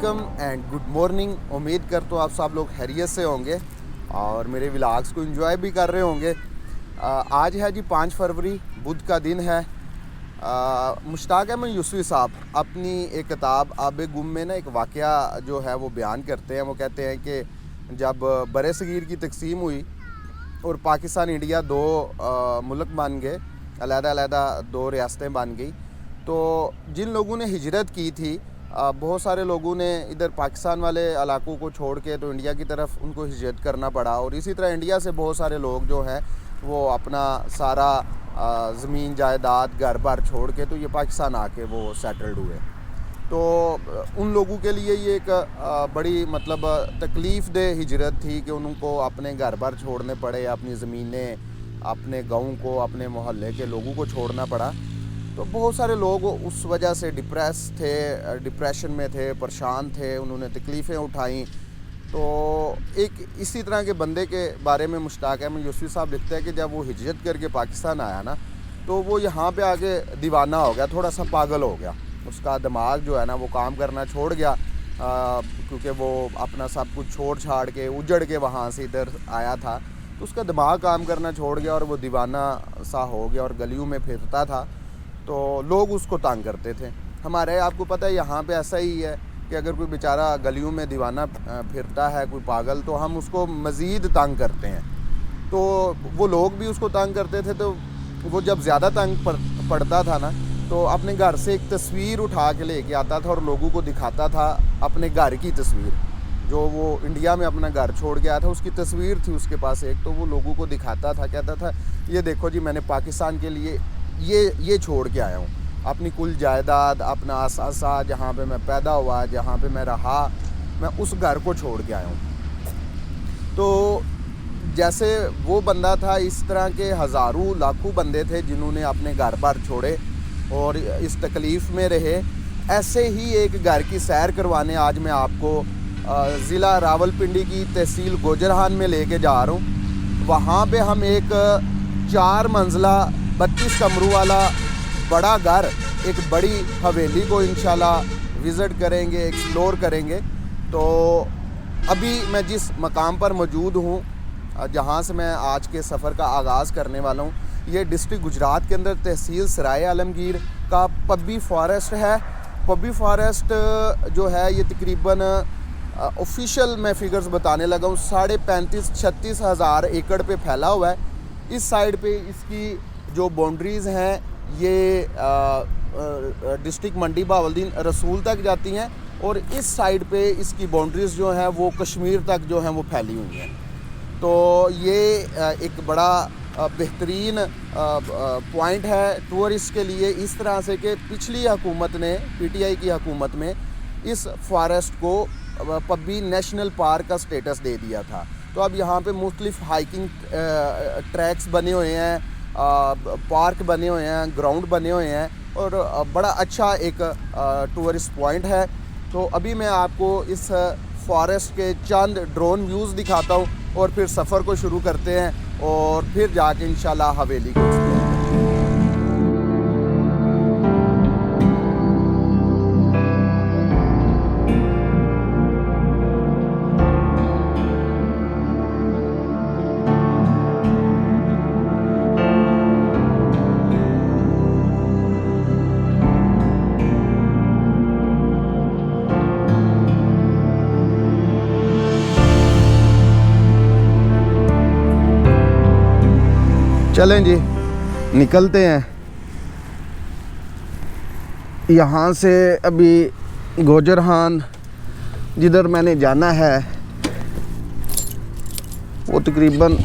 वालेकुम and good morning. उम्मीद करता हूँ आप सब लोग खैरियत से होंगे और मेरे व्लॉग्स को एंजॉय भी कर रहे होंगे। आज है जी 5 फरवरी, बुध का दिन है। मुश्ताक अहमद यूसुफ़ी साहब अपनी एक किताब आबे गुम में ना एक वाक़या जो है वो बयान करते हैं। वो कहते हैं कि जब बरसगीर की तकसीम हुई और पाकिस्तान इंडिया दो मुल्क बन गए, अलग-अलग दो रियासतें बन गई, तो जिन लोगों ने हिजरत की थी, बहुत सारे लोगों ने इधर पाकिस्तान वाले इलाकों को छोड़ के तो इंडिया की तरफ उनको हिजरत करना पड़ा। और इसी तरह इंडिया से बहुत सारे लोग जो हैं वो अपना सारा ज़मीन जायदाद घर बार छोड़ के तो ये पाकिस्तान आके वो सेटल्ड हुए। तो उन लोगों के लिए ये एक बड़ी मतलब तकलीफ़ दे हिजरत थी कि उनको अपने घर बार छोड़ने पड़े, अपनी ज़मीनें, अपने गाँव को, अपने मोहल्ले के लोगों को छोड़ना पड़ा। तो बहुत सारे लोग उस वजह से डिप्रेशन में थे, परेशान थे, उन्होंने तकलीफ़ें उठाई। तो एक इसी तरह के बंदे के बारे में मुश्ताक अहमद यूसुफ़ी साहब लिखते हैं कि जब वो हिजरत करके पाकिस्तान आया ना, तो वो यहाँ पे आके दीवाना हो गया, थोड़ा सा पागल हो गया। उसका दिमाग जो है ना वो काम करना छोड़ गया, क्योंकि वो अपना सब कुछ छोड़ छाड़ के उजड़ के वहाँ से इधर आया था। तो उसका दिमाग काम करना छोड़ गया और वो दीवाना सा हो गया और गलियों में फिरता था। तो लोग उसको तंग करते थे। हमारे आपको पता है यहाँ पे ऐसा ही है कि अगर कोई बेचारा गलियों में दीवाना फिरता है, कोई पागल, तो हम उसको मज़ीद तंग करते हैं। तो वो लोग भी उसको तंग करते थे। तो वो जब ज़्यादा तंग पड़ता था ना, तो अपने घर से एक तस्वीर उठा के लेके आता था और लोगों को दिखाता था अपने घर की तस्वीर। जो वो इंडिया में अपना घर छोड़ के आया था, उसकी तस्वीर थी उसके पास एक, तो वो लोगों को दिखाता था, कहता था ये देखो जी, मैंने पाकिस्तान के लिए ये छोड़ के आया हूँ, अपनी कुल जायदाद, अपना असासा, जहाँ पे मैं पैदा हुआ, जहाँ पे मैं रहा, मैं उस घर को छोड़ के आया हूँ। तो जैसे वो बंदा था, इस तरह के हज़ारों लाखों बंदे थे जिन्होंने अपने घर बार छोड़े और इस तकलीफ़ में रहे। ऐसे ही एक घर की सैर करवाने आज मैं आपको ज़िला रावलपिंडी की तहसील गोजरहान में लेके जा रहा हूँ। वहाँ पे हम एक 4 मंजिला 32 कमरों वाला बड़ा घर, एक बड़ी हवेली को इंशाल्लाह विज़िट करेंगे, एक्सप्लोर करेंगे। तो अभी मैं जिस मकाम पर मौजूद हूँ, जहाँ से मैं आज के सफ़र का आगाज़ करने वाला हूँ, ये डिस्ट्रिक्ट गुजरात के अंदर तहसील सराय आलमगीर का पब्बी फॉरेस्ट है। पब्बी फॉरेस्ट जो है ये तकरीबन ऑफिशियल मैं फ़िगर्स बताने लगा हूँ 35,000-36 हज़ार एकड़ पे फैला हुआ है। इस साइड पे इसकी जो बाउंड्रीज़ हैं ये डिस्ट्रिक्ट मंडी बहावलदीन रसूल तक जाती हैं और इस साइड पे इसकी बाउंड्रीज़ जो हैं वो कश्मीर तक जो हैं वो फैली हुई हैं। तो ये एक बड़ा बेहतरीन पॉइंट है टूरिस्ट के लिए, इस तरह से कि पिछली हुकूमत ने, पीटीआई की हुकूमत में, इस फॉरेस्ट को पब्बी नेशनल पार्क का स्टेटस दे दिया था। तो अब यहाँ पे मुख्तलिफ हाइकिंग ट्रैक्स बने हुए हैं, पार्क बने हुए हैं, ग्राउंड बने हुए हैं और बड़ा अच्छा एक टूरिस्ट पॉइंट है। तो अभी मैं आपको इस फॉरेस्ट के चंद ड्रोन व्यूज़ दिखाता हूँ और फिर सफ़र को शुरू करते हैं और फिर जाके इंशाल्लाह हवेली को। चलें जी, निकलते हैं यहाँ से। अभी गोजरहान जिधर मैंने जाना है वो तकरीबन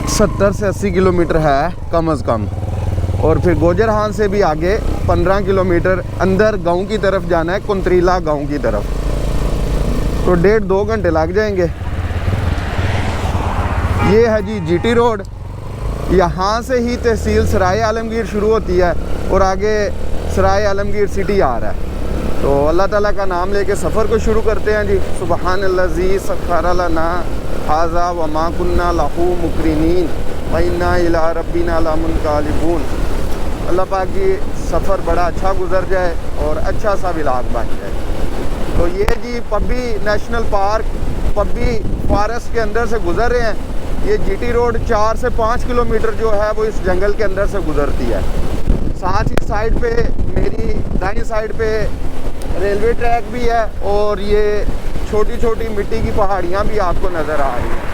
70 से 80 किलोमीटर है कम अज़ कम, और फिर गोजरहान से भी आगे 15 किलोमीटर अंदर गांव की तरफ जाना है, कुंतरीला गांव की तरफ। तो 1.5-2 घंटे लग जाएंगे। ये है जी जीटी रोड, यहाँ से ही तहसील सराय आलमगीर शुरू होती है और आगे सराय आलमगीर सिटी आ रहा है। तो अल्लाह ताला का नाम लेके सफ़र को शुरू करते हैं जी। सुबहानल्लज़ी सख्खर लना हाज़ा व मा कुन्ना लहू मुक़रिनीन व इन्ना इला रब्बिना लमुनक़लिबून। अल्लाह पाक की सफ़र बड़ा अच्छा गुजर जाए और अच्छा सा व्लॉग बन जाए। तो ये जी पब्बी नेशनल पार्क, पब्बी फॉरेस्ट के अंदर से गुज़र रहे हैं। ये जीटी रोड 4 से 5 किलोमीटर जो है वो इस जंगल के अंदर से गुज़रती है। साथ ही साइड पे मेरी दाईं साइड पे रेलवे ट्रैक भी है और ये छोटी छोटी मिट्टी की पहाड़ियाँ भी आपको नज़र आ रही हैं।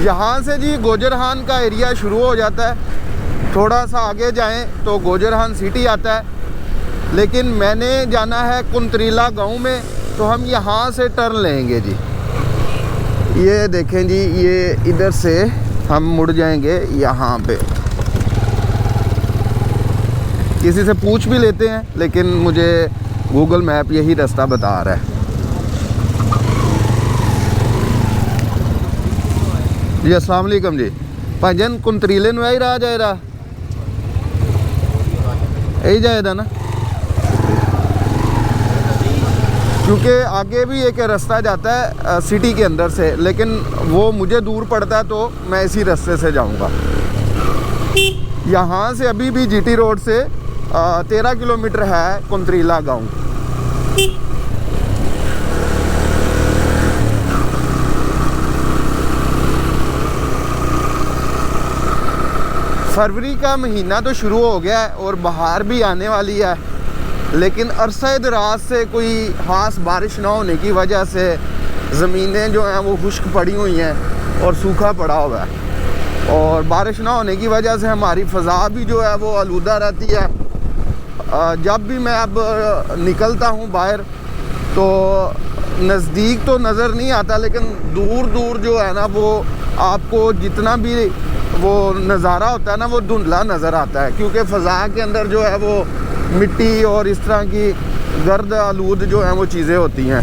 यहाँ से जी गोजरहान का एरिया शुरू हो जाता है। थोड़ा सा आगे जाएं तो गोजरहान सिटी आता है, लेकिन मैंने जाना है कुंतरीला गांव में, तो हम यहाँ से टर्न लेंगे जी। ये देखें जी, ये इधर से हम मुड़ जाएंगे यहाँ पे। किसी से पूछ भी लेते हैं, लेकिन मुझे गूगल मैप यही रास्ता बता रहा है। जी अस्सलाम वालेकुम जी। भाईजान कुंतरीले में ही राह जाए रहा यही जाएगा ना, क्योंकि आगे भी एक रास्ता जाता है सिटी के अंदर से, लेकिन वो मुझे दूर पड़ता है तो मैं इसी रास्ते से जाऊंगा। यहाँ से अभी भी जीटी रोड से 13 किलोमीटर है कुंतरीला गांव। फरवरी का महीना तो शुरू हो गया है और बहार भी आने वाली है, लेकिन अरसा दराज से कोई ख़ास बारिश ना होने की वजह से ज़मीनें जो हैं वो खुश्क पड़ी हुई हैं और सूखा पड़ा हुआ है। और बारिश ना होने की वजह से हमारी फ़ज़ा भी जो है वो आलूदा रहती है। जब भी मैं अब निकलता हूँ बाहर तो नज़दीक तो नज़र नहीं आता, लेकिन दूर दूर जो है ना वो आपको जितना भी वो नज़ारा होता है ना वो धुंधला नज़र आता है, क्योंकि फ़ज़ा के अंदर जो है वो मिट्टी और इस तरह की गर्द आलूद जो हैं वो चीज़ें होती हैं।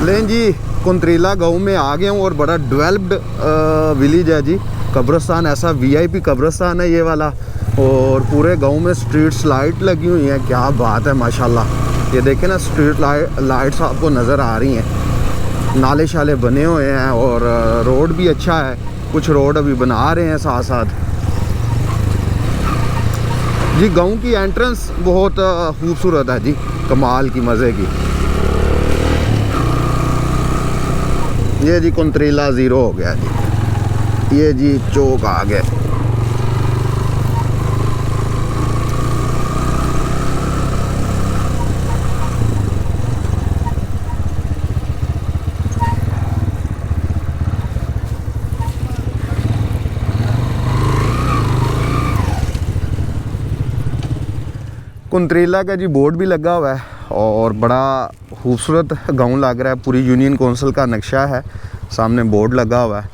लें जी कुंतरीला गांव में आ गए हूँ और बड़ा डेवलप्ड विलेज है जी। कब्रिस्तान ऐसा वीआईपी कब्रिस्तान है ये वाला, और पूरे गांव में स्ट्रीट्स लाइट लगी हुई हैं। क्या बात है माशाल्लाह। ये देखें ना, स्ट्रीट लाइट्स आपको नज़र आ रही हैं। नाले शाले बने हुए हैं और रोड भी अच्छा है। कुछ रोड अभी बना रहे हैं साथ साथ जी। गांव की एंट्रेंस बहुत खूबसूरत है जी, कमाल की, मज़े की। ये जी कुंतरीला ज़ीरो हो गया जी। ये जी चौक आ गए। कुंतरीला का जी बोर्ड भी लगा हुआ है और बड़ा खूबसूरत गांव लग रहा है। पूरी यूनियन कौंसिल का नक्शा है, सामने बोर्ड लगा हुआ है।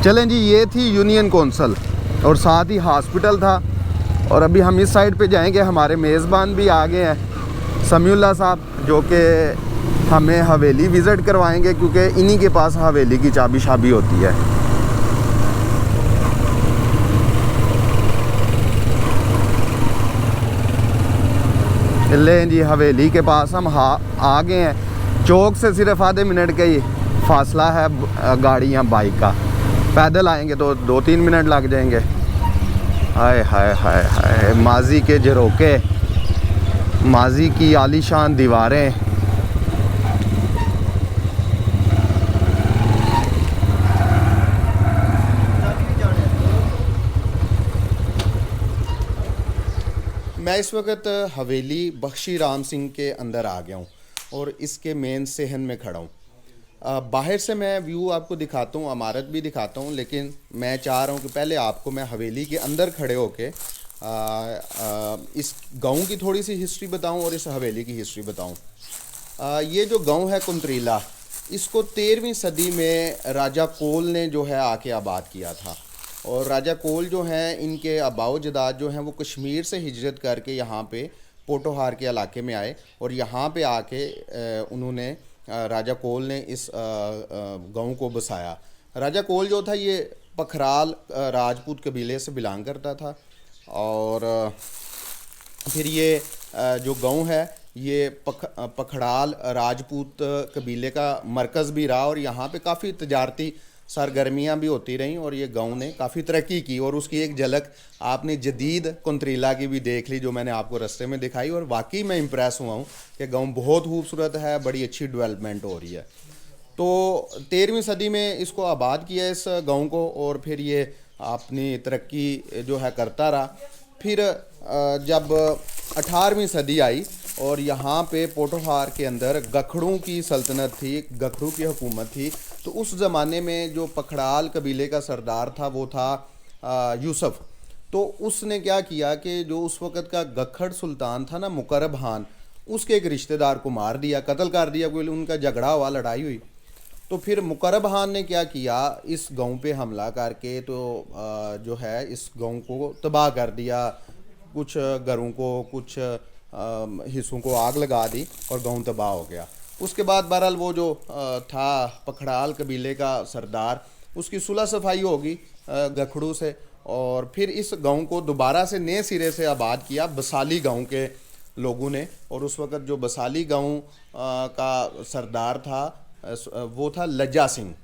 चलें जी, ये थी यूनियन कौंसिल और साथ ही हॉस्पिटल था। और अभी हम इस साइड पे जाएंगे। हमारे मेज़बान भी आ गए हैं, समीउल्लाह साहब, जो कि हमें हवेली विज़िट करवाएंगे, क्योंकि इन्हीं के पास हवेली की चाबी शाबी होती है। लें जी हवेली के पास हम आ गए हैं। चौक से सिर्फ आधे मिनट का ही फासला है गाड़ी या बाइक का। पैदल आएंगे तो 2-3 मिनट लग जाएंगे। हाय हाय हाय हाय, माजी के झरोके, माजी की आलीशान दीवारें। मैं इस वक्त हवेली बख्शी राम सिंह के अंदर आ गया हूँ और इसके मेन सेहन में खड़ा हूँ। बाहर से मैं व्यू आपको दिखाता हूँ, इमारत भी दिखाता हूँ, लेकिन मैं चाह रहा हूँ कि पहले आपको मैं हवेली के अंदर खड़े होके इस गांव की थोड़ी सी हिस्ट्री बताऊँ और इस हवेली की हिस्ट्री बताऊँ। ये जो गांव है कुंतरीला, इसको 13वीं सदी में राजा कोल ने जो है आके आबाद किया था। और राजा कोल जो हैं, इनके आबाओ जदाद जो हैं वो कश्मीर से हिजरत करके यहाँ पे पोटोहार के इलाके में आए और यहाँ पे आके उन्होंने राजा कोल ने इस गांव को बसाया। राजा कोल जो था ये पखराल राजपूत कबीले से बिलोंग करता था। और फिर ये जो गांव है ये पखड़ाल राजपूत कबीले का मरकज़ भी रहा, और यहाँ पे काफ़ी तजारती सरगर्मियाँ भी होती रहीं, और ये गांव ने काफ़ी तरक्की की। और उसकी एक झलक आपने जदीद कुंतरीला की भी देख ली जो मैंने आपको रास्ते में दिखाई, और वाकई मैं इम्प्रेस हुआ हूँ कि गांव बहुत खूबसूरत है, बड़ी अच्छी डेवलपमेंट हो रही है। तो 13वीं सदी में इसको आबाद किया इस गांव को, और फिर ये अपनी तरक्की जो है करता रहा। फिर जब 18वीं सदी आई और यहाँ पे पोटोहार के अंदर गखड़ों की सल्तनत थी, गखड़ों की हुकूमत थी, तो उस ज़माने में जो पखड़ाल कबीले का सरदार था वो था यूसुफ। तो उसने क्या किया कि जो उस वक़्त का गखड़ सुल्तान था ना, मुकरब खान, उसके एक रिश्तेदार को मार दिया, कत्ल कर दिया, कोई उनका झगड़ा हुआ, लड़ाई हुई। तो फिर मुकरब खान ने क्या किया, इस गांव पे हमला करके तो जो है इस गांव को तबाह कर दिया, कुछ घरों को, कुछ हिस्सों को आग लगा दी और गांव तबाह हो गया। उसके बाद बहरहाल वो जो था पखड़ाल कबीले का सरदार, उसकी सुलह सफाई होगी गखड़ू से, और फिर इस गांव को दोबारा से नए सिरे से आबाद किया बसाली गांव के लोगों ने। और उस वक़्त जो बसाली गांव का सरदार था वो था लज्जा सिंह।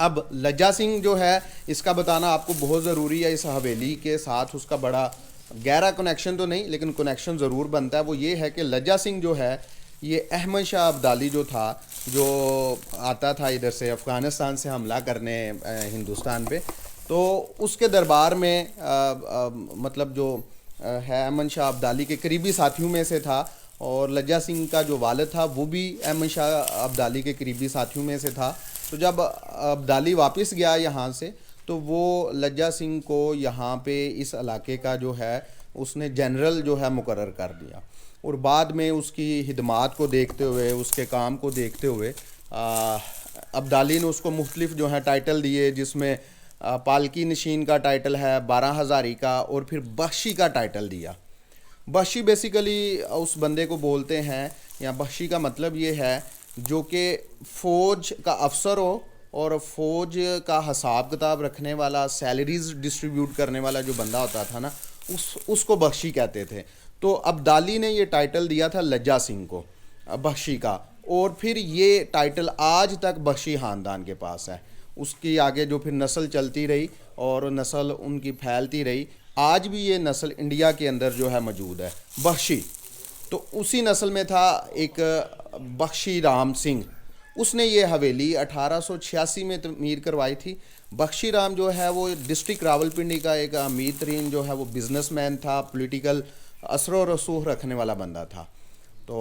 अब लज्जा सिंह जो है इसका बताना आपको बहुत ज़रूरी है। इस हवेली के साथ उसका बड़ा गहरा कनेक्शन तो नहीं, लेकिन कनेक्शन ज़रूर बनता है। वो ये है कि लज्जा सिंह जो है ये अहमद शाह अब्दाली जो था, जो आता था इधर से अफ़गानिस्तान से हमला करने हिंदुस्तान पे, तो उसके दरबार में मतलब जो है अहमद शाह अब्दाली के करीबी साथियों में से था। और लज्जा सिंह का जो वालिद था वो भी अहमद शाह अब्दाली के करीबी साथियों में से था। तो जब अब्दाली वापस गया यहाँ से, तो वो लज्जा सिंह को यहाँ पे इस इलाके का जो है उसने जनरल जो है मुकर्रर कर दिया। और बाद में उसकी हिदमात को देखते हुए, उसके काम को देखते हुए अब्दाली ने उसको मुख्तलिफ जो है टाइटल दिए, जिसमें पालकी नशीन का टाइटल है, 12 हज़ारी का, और फिर बख्शी का टाइटल दिया। बख्शी बेसिकली उस बंदे को बोलते हैं, या बख्शी का मतलब ये है जो कि फ़ौज का अफसर हो और फ़ौज का हिसाब किताब रखने वाला, सैलरीज डिस्ट्रीब्यूट करने वाला जो बंदा होता था ना, उसको बख्शी कहते थे। तो अब्दाली ने ये टाइटल दिया था लज्जा सिंह को, बख्शी का। और फिर ये टाइटल आज तक बख्शी ख़ानदान के पास है। उसकी आगे जो फिर नस्ल चलती रही और नस्ल उनकी फैलती रही, आज भी ये नस्ल इंडिया के अंदर जो है मौजूद है, बख्शी। तो उसी नस्ल में था एक बख्शी राम सिंह, उसने ये हवेली 1886 में तमीर करवाई थी। बख्शी राम जो है वो डिस्ट्रिक्ट रावलपिंडी का एक अमीर तरीन जो है वो बिजनेसमैन था, पॉलिटिकल असर व रसूख रखने वाला बंदा था। तो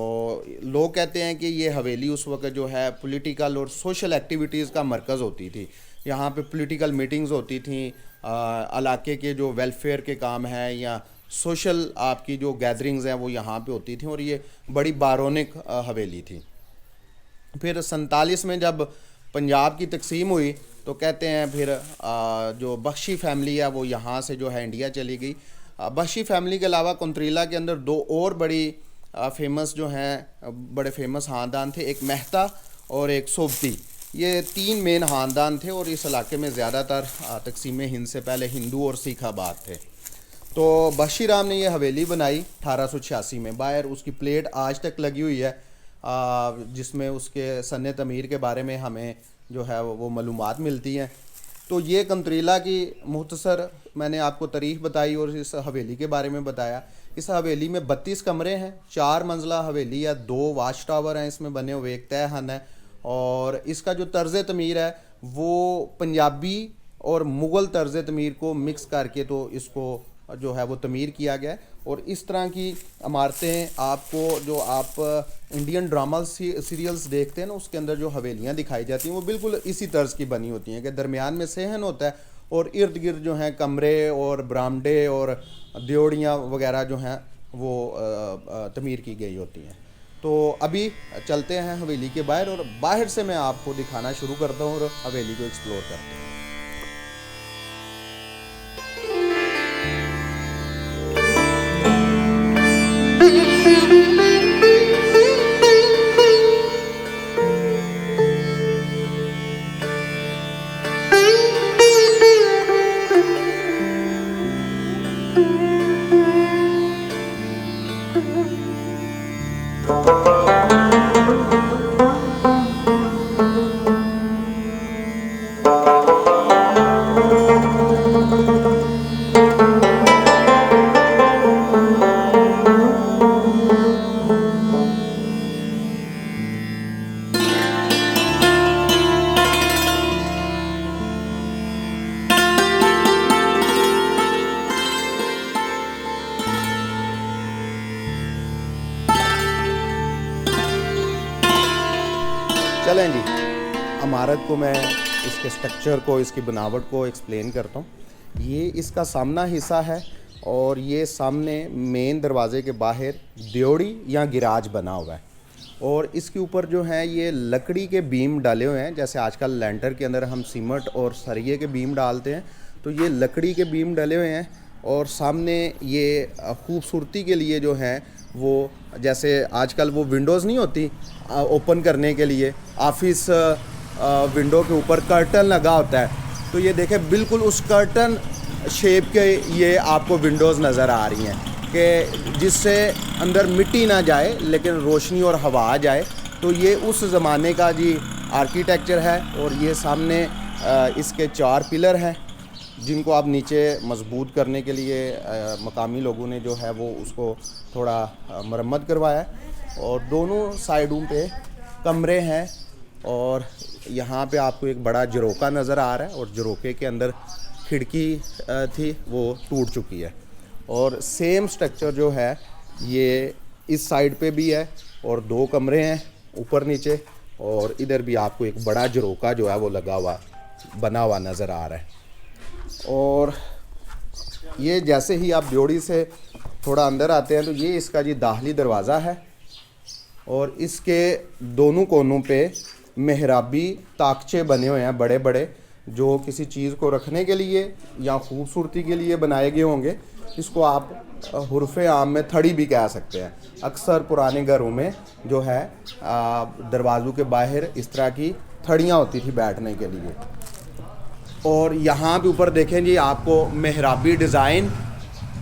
लोग कहते हैं कि ये हवेली उस वक्त जो है पॉलिटिकल और सोशल एक्टिविटीज़ का मरकज़ होती थी। यहाँ पे पॉलिटिकल मीटिंग्स होती थी, इलाके के जो वेलफेयर के काम हैं या सोशल आपकी जो गैदरिंग्स हैं वो यहाँ पे होती थी, और ये बड़ी बारोनिक हवेली थी। फिर 47 में जब पंजाब की तकसीम हुई तो कहते हैं फिर जो बख्शी फैमिली है वो यहाँ से जो है इंडिया चली गई। बख्शी फैमिली के अलावा कुंतरीला के अंदर दो और बड़ी फेमस जो हैं, बड़े फेमस ख़ानदान थे, एक मेहता और एक सोबती। ये 3 मेन ख़ानदान थे, और इस इलाके में ज़्यादातर तकसीम हिंद से पहले हिंदू और सिख आबाद थे। तो बख्शी राम ने ये हवेली बनाई 1886 में। बाहर उसकी प्लेट आज तक लगी हुई है, जिसमें उसके सन्ने तमीर के बारे में हमें जो है वो मालूमात मिलती हैं। तो ये कुंतरीला की मुख्तसर मैंने आपको तारीख़ बताई और इस हवेली के बारे में बताया। इस हवेली में 32 कमरे हैं, 4 मंजिला हवेली है, 2 वाच टावर हैं इसमें बने हुए, एक तहखाना है। और इसका जो तर्ज़ तमीर है वो पंजाबी और मुग़ल तर्ज़ तमीर को मिक्स करके तो इसको जो है वो तमीर किया गया है। और इस तरह की इमारतें आपको, जो आप इंडियन ड्रामा सीरियल्स देखते हैं ना, उसके अंदर जो हवेलियाँ दिखाई जाती हैं वो बिल्कुल इसी तर्ज़ की बनी होती हैं कि दरमियान में सहन होता है और इर्द गिर्द जो हैं कमरे और बरामदे और दियोड़ियाँ वगैरह जो हैं वो तमीर की गई होती हैं। तो अभी चलते हैं हवेली के बाहर, और बाहर से मैं आपको दिखाना शुरू करता हूँ और हवेली को एक्सप्लोर करते हैं। हैं जी, इमारत को मैं इसके स्ट्रक्चर को, इसकी बनावट को एक्सप्लेन करता हूँ। ये इसका सामना हिस्सा है और ये सामने मेन दरवाज़े के बाहर ड्योढ़ी या गिराज बना हुआ है और इसके ऊपर जो है ये लकड़ी के बीम डाले हुए हैं। जैसे आजकल लैंटर के अंदर हम सीमेंट और सरिये के बीम डालते हैं, तो ये लकड़ी के बीम डले हुए हैं। और सामने ये खूबसूरती के लिए जो है वो, जैसे आजकल वो विंडोज़ नहीं होती ओपन करने के लिए, ऑफिस विंडो के ऊपर कर्टन लगा होता है, तो ये देखें बिल्कुल उस कर्टन शेप के ये आपको विंडोज़ नज़र आ रही हैं कि जिससे अंदर मिट्टी ना जाए लेकिन रोशनी और हवा आ जाए। तो ये उस ज़माने का जी आर्किटेक्चर है। और ये सामने इसके 4 पिलर हैं जिनको आप नीचे मजबूत करने के लिए मकामी लोगों ने जो है वो उसको थोड़ा मरम्मत करवाया है। और दोनों साइडों पे कमरे हैं और यहाँ पे आपको एक बड़ा झरोका नज़र आ रहा है और झरोके के अंदर खिड़की थी वो टूट चुकी है। और सेम स्ट्रक्चर जो है ये इस साइड पे भी है और 2 कमरे हैं ऊपर नीचे, और इधर भी आपको एक बड़ा झरोका जो है वो लगा हुआ बना हुआ नज़र आ रहा है। और ये जैसे ही आप ड्योढ़ी से थोड़ा अंदर आते हैं तो ये इसका जी दाखिली दरवाज़ा है और इसके दोनों कोनों पे मेहराबी ताकचे बने हुए हैं बड़े बड़े, जो किसी चीज़ को रखने के लिए या खूबसूरती के लिए बनाए गए होंगे। इसको आप हुर्फ़े आम में थड़ी भी कह सकते हैं। अक्सर पुराने घरों में जो है दरवाज़ों के बाहर इस तरह की थड़ियाँ होती थी बैठने के लिए। और यहाँ पे ऊपर देखें जी आपको मेहराबी डिज़ाइन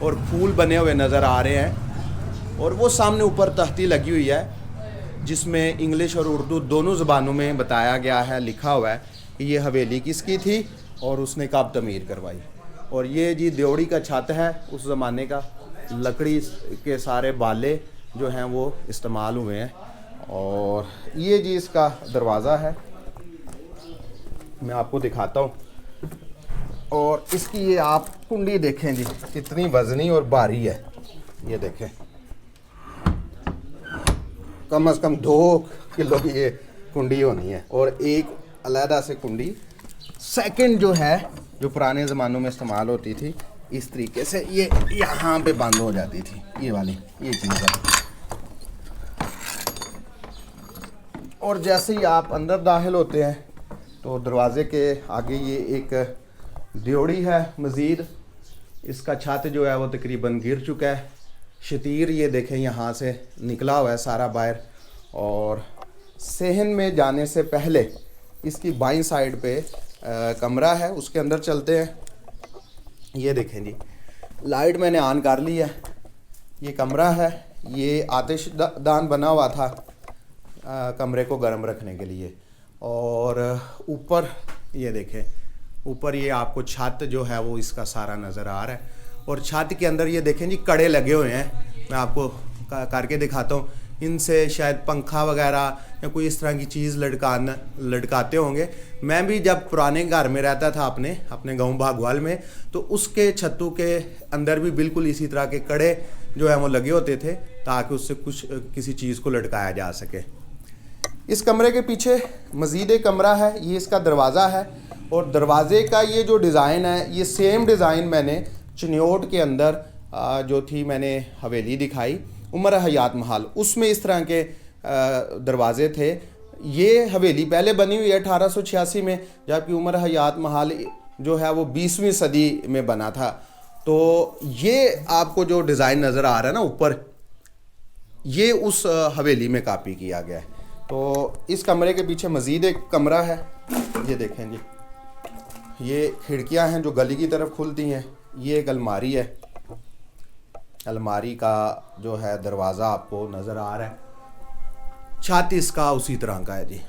और फूल बने हुए नज़र आ रहे हैं। और वो सामने ऊपर तख्ती लगी हुई है जिसमें इंग्लिश और उर्दू दोनों ज़बानों में बताया गया है, लिखा हुआ है कि ये हवेली किसकी थी और उसने कब तमीर करवाई। और ये जी ड्योढ़ी का छत है उस ज़माने का, लकड़ी के सारे बाले जो हैं वो इस्तेमाल हुए हैं। और ये जी इसका दरवाज़ा है, मैं आपको दिखाता हूँ। और इसकी ये आप कुंडी देखें जी कितनी वज़नी और भारी है, ये देखें कम से कम 2 किलो की ये कुंडी होनी है। और एक अलहदा से कुंडी सेकंड जो है जो पुराने ज़मानों में इस्तेमाल होती थी, इस तरीके से ये यहाँ पे बंद हो जाती थी, ये वाली ये चीज़ है। और जैसे ही आप अंदर दाखिल होते हैं तो दरवाज़े के आगे ये एक ड्योढ़ी है मज़ीद। इसका छत जो है वो तकरीबन गिर चुका है, शतीर ये देखें यहाँ से निकला हुआ है सारा बाहर। और सहन में जाने से पहले इसकी बाईं साइड पे कमरा है, उसके अंदर चलते हैं। ये देखें जी लाइट मैंने ऑन कर ली है, ये कमरा है, ये आतिशदान बना हुआ था कमरे को गर्म रखने के लिए। और ऊपर ये देखें, ऊपर ये आपको छत जो है वो इसका सारा नज़र आ रहा है। और छत के अंदर ये देखें जी कड़े लगे हुए हैं, मैं आपको करके दिखाता हूँ। इनसे शायद पंखा वगैरह या कोई इस तरह की चीज़ लटकाते होंगे। मैं भी जब पुराने घर में रहता था अपने गांव भागवाल में, तो उसके छतों के अंदर भी बिल्कुल इसी तरह के कड़े जो है वो लगे होते थे ताकि उससे कुछ किसी चीज़ को लटकाया जा सके। इस कमरे के पीछे मज़ीद एक कमरा है, ये इसका दरवाज़ा है। और दरवाज़े का ये जो डिज़ाइन है, ये सेम डिज़ाइन मैंने चिन्योट के अंदर जो थी मैंने हवेली दिखाई उमर हयात महल, उसमें इस तरह के दरवाज़े थे। ये हवेली पहले बनी हुई है 1886 में, जबकि उमर हयात महल जो है वो 20वीं सदी में बना था। तो ये आपको जो डिज़ाइन नज़र आ रहा है ना ऊपर, ये उस हवेली में कॉपी किया गया है। तो इस कमरे के पीछे मज़ीद एक कमरा है, ये देखें जी, ये खिड़कियां हैं जो गली की तरफ खुलती हैं। ये एक अलमारी है, अलमारी का जो है दरवाज़ा आपको नज़र आ रहा है, छत इसका उसी तरह का है जी।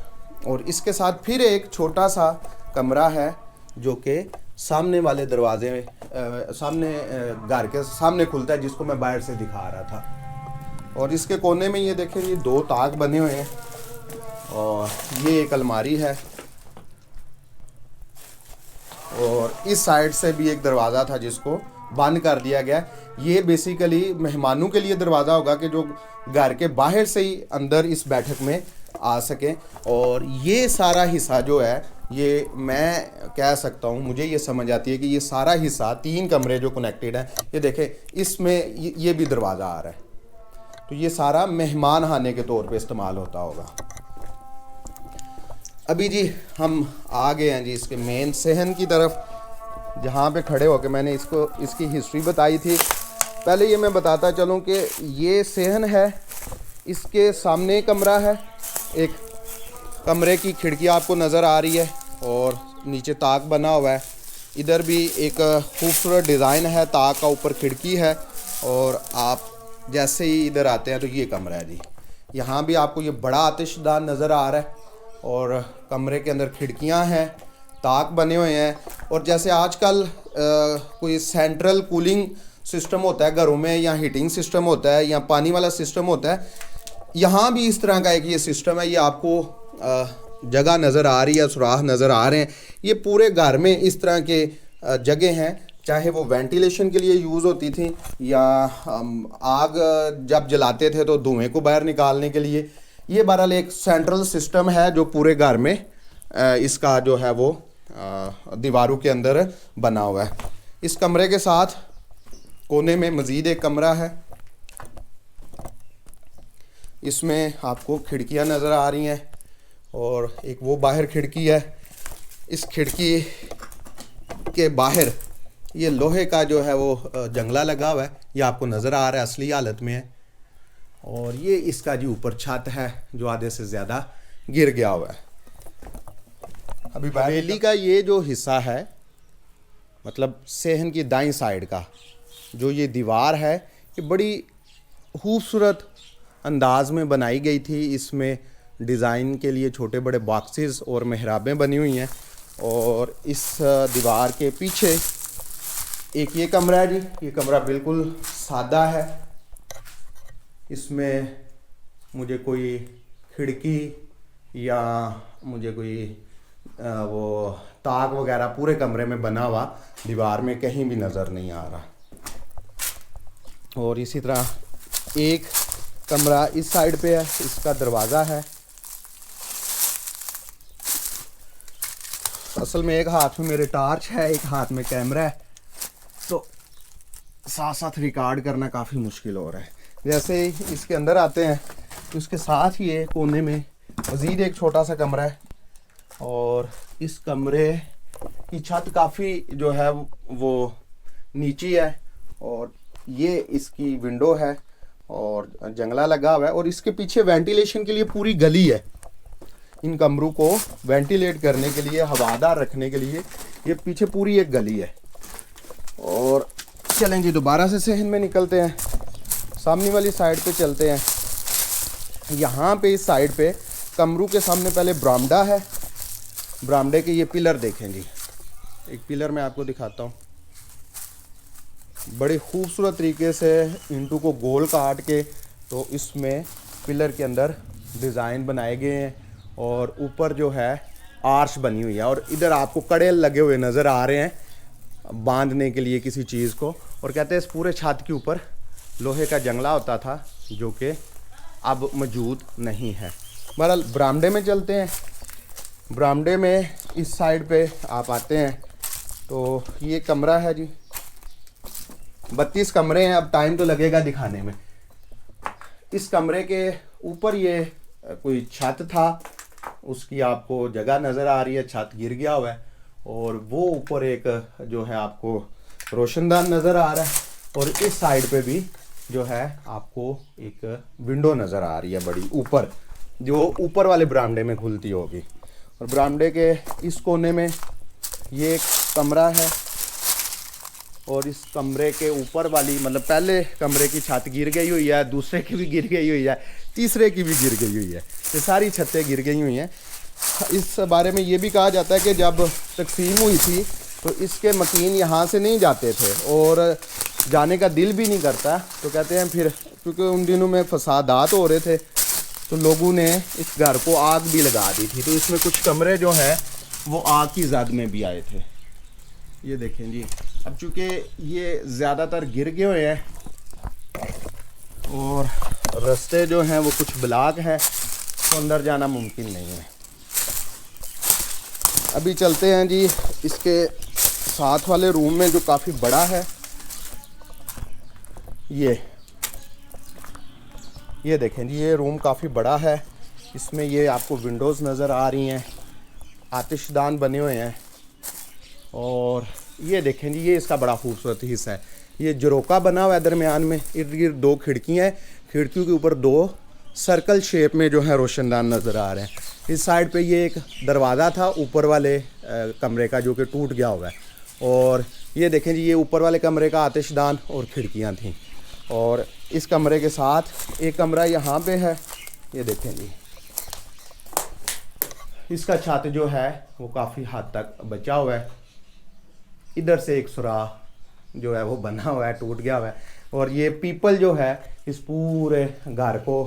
और इसके साथ फिर एक छोटा सा कमरा है जो कि सामने वाले दरवाजे सामने घर के सामने खुलता है, जिसको मैं बाहर से दिखा रहा था। और इसके कोने में ये देखें, ये 2 ताक बने हुए हैं और ये एक अलमारी है। और इस साइड से भी एक दरवाज़ा था जिसको बंद कर दिया गया। ये बेसिकली मेहमानों के लिए दरवाज़ा होगा कि जो घर के बाहर से ही अंदर इस बैठक में आ सकें। और ये सारा हिस्सा जो है, ये मैं कह सकता हूँ, मुझे ये समझ आती है कि ये सारा हिस्सा 3 कमरे जो कनेक्टेड हैं, ये देखें इसमें ये भी दरवाज़ा आ रहा है, तो ये सारा मेहमान खाने के तौर पे इस्तेमाल होता होगा। अभी जी हम आ गए हैं जी इसके मेन सहन की तरफ, जहाँ पे खड़े होकर मैंने इसकी हिस्ट्री बताई थी। पहले ये मैं बताता चलूँ कि ये सहन है, इसके सामने कमरा है, एक कमरे की खिड़की आपको नज़र आ रही है और नीचे ताक बना हुआ है। इधर भी एक खूबसूरत डिज़ाइन है, ताक का ऊपर खिड़की है। और आप जैसे ही इधर आते हैं तो ये कमरा है जी, यहाँ भी आपको ये बड़ा आतिशदान नज़र आ रहा है और कमरे के अंदर खिड़कियाँ हैं, ताक बने हुए हैं। और जैसे आजकल कोई सेंट्रल कूलिंग सिस्टम होता है घरों में, या हीटिंग सिस्टम होता है, या पानी वाला सिस्टम होता है, यहाँ भी इस तरह का एक ये सिस्टम है। ये आपको जगह नज़र आ रही है, सुराख नज़र आ रहे हैं। ये पूरे घर में इस तरह के जगह हैं, चाहे वो वेंटिलेशन के लिए यूज़ होती थी या आग जब जलाते थे तो धुएं को बाहर निकालने के लिए। ये बहरहाल एक सेंट्रल सिस्टम है जो पूरे घर में इसका जो है वो दीवारों के अंदर बना हुआ है। इस कमरे के साथ कोने में मज़ीद एक कमरा है, इसमें आपको खिड़कियां नज़र आ रही हैं और एक वो बाहर खिड़की है। इस खिड़की के बाहर ये लोहे का जो है वो जंगला लगा हुआ है, ये आपको नज़र आ रहा है, असली हालत में है। और ये इसका जी ऊपर छत है जो आधे से ज़्यादा गिर गया हुआ है। अभी हवेली का ये जो हिस्सा है, मतलब सहन की दाईं साइड का जो ये दीवार है, ये बड़ी खूबसूरत अंदाज में बनाई गई थी। इसमें डिज़ाइन के लिए छोटे बड़े बॉक्सेस और मेहराबें बनी हुई हैं। और इस दीवार के पीछे एक ये कमरा है जी, ये कमरा बिल्कुल सादा है, इसमें मुझे कोई खिड़की या मुझे कोई वो ताक वगैरह पूरे कमरे में बना हुआ दीवार में कहीं भी नज़र नहीं आ रहा। और इसी तरह एक कमरा इस साइड पे है, इसका दरवाज़ा है। असल में एक हाथ में मेरे टॉर्च है, एक हाथ में कैमरा है, तो साथ साथ रिकॉर्ड करना काफ़ी मुश्किल हो रहा है। जैसे ही इसके अंदर आते हैं तो इसके साथ ही एक कोने में मज़ीद एक छोटा सा कमरा है और इस कमरे की छत काफ़ी जो है वो नीची है और ये इसकी विंडो है और जंगला लगा हुआ है। और इसके पीछे वेंटिलेशन के लिए पूरी गली है। इन कमरों को वेंटिलेट करने के लिए, हवादार रखने के लिए ये पीछे पूरी एक गली है। और चलें जी दोबारा से सहन में निकलते हैं, सामने वाली साइड पे चलते हैं। यहाँ पे इस साइड पे कमरों के सामने पहले बरामदा है। बरामदे के ये पिलर देखें जी, एक पिलर मैं आपको दिखाता हूँ। बड़ी खूबसूरत तरीके से इंटू को गोल काट के तो इसमें पिलर के अंदर डिज़ाइन बनाए गए हैं और ऊपर जो है आर्च बनी हुई है। और इधर आपको कड़े लगे हुए नज़र आ रहे हैं बांधने के लिए किसी चीज़ को। और कहते हैं इस पूरे छत के ऊपर लोहे का जंगला होता था जो कि अब मौजूद नहीं है। बहरहाल बरामदे में चलते हैं। बरामदे में इस साइड पे आप आते हैं तो ये कमरा है जी, 32 कमरे हैं, अब टाइम तो लगेगा दिखाने में। इस कमरे के ऊपर ये कोई छत था, उसकी आपको जगह नज़र आ रही है, छत गिर गया हुआ है। और वो ऊपर एक जो है आपको रोशनदान नज़र आ रहा है और इस साइड पे भी जो है आपको एक विंडो नज़र आ रही है बड़ी ऊपर, जो ऊपर वाले बरामदे में खुलती होगी। और बरामदे के इस कोने में ये एक कमरा है और इस कमरे के ऊपर वाली, मतलब पहले कमरे की छत गिर गई हुई है, दूसरे की भी गिर गई हुई है, तीसरे की भी गिर गई हुई है, ये सारी छतें गिर गई हुई हैं। इस बारे में ये भी कहा जाता है कि जब तकसीम हुई थी तो इसके मकीन यहाँ से नहीं जाते थे और जाने का दिल भी नहीं करता। तो कहते हैं फिर क्योंकि उन दिनों में फसादात हो रहे थे तो लोगों ने इस घर को आग भी लगा दी थी। तो इसमें कुछ कमरे जो हैं वो आग की जद में भी आए थे। ये देखें जी, अब चूँकि ये ज़्यादातर गिर गए हुए हैं और रास्ते जो हैं वो कुछ ब्लॉक है तो अंदर जाना मुमकिन नहीं है। अभी चलते हैं जी इसके साथ वाले रूम में जो काफ़ी बड़ा है। ये देखें जी, ये रूम काफ़ी बड़ा है। इसमें ये आपको विंडोज़ नज़र आ रही हैं, आतिशदान बने हुए हैं। और ये देखें जी, ये इसका बड़ा खूबसूरत हिस्सा है। ये जरोका बना हुआ है दरमियान में, इर्द गिर्द 2 खिड़कियाँ हैं। खिड़कियों के ऊपर 2 सर्कल शेप में जो है रोशनदान नज़र आ रहे हैं। इस साइड पे ये एक दरवाज़ा था ऊपर वाले कमरे का, जो कि टूट गया हुआ है। और ये देखें जी, ये ऊपर वाले कमरे का आतिशदान और खिड़कियाँ थीं। और इस कमरे के साथ एक कमरा यहाँ पे है। ये देखें जी, इसका छत जो है वो काफ़ी हद तक बचा हुआ है। इधर से एक सुराख जो है वो बना हुआ है, टूट गया हुआ है। और ये पीपल जो है, इस पूरे घर को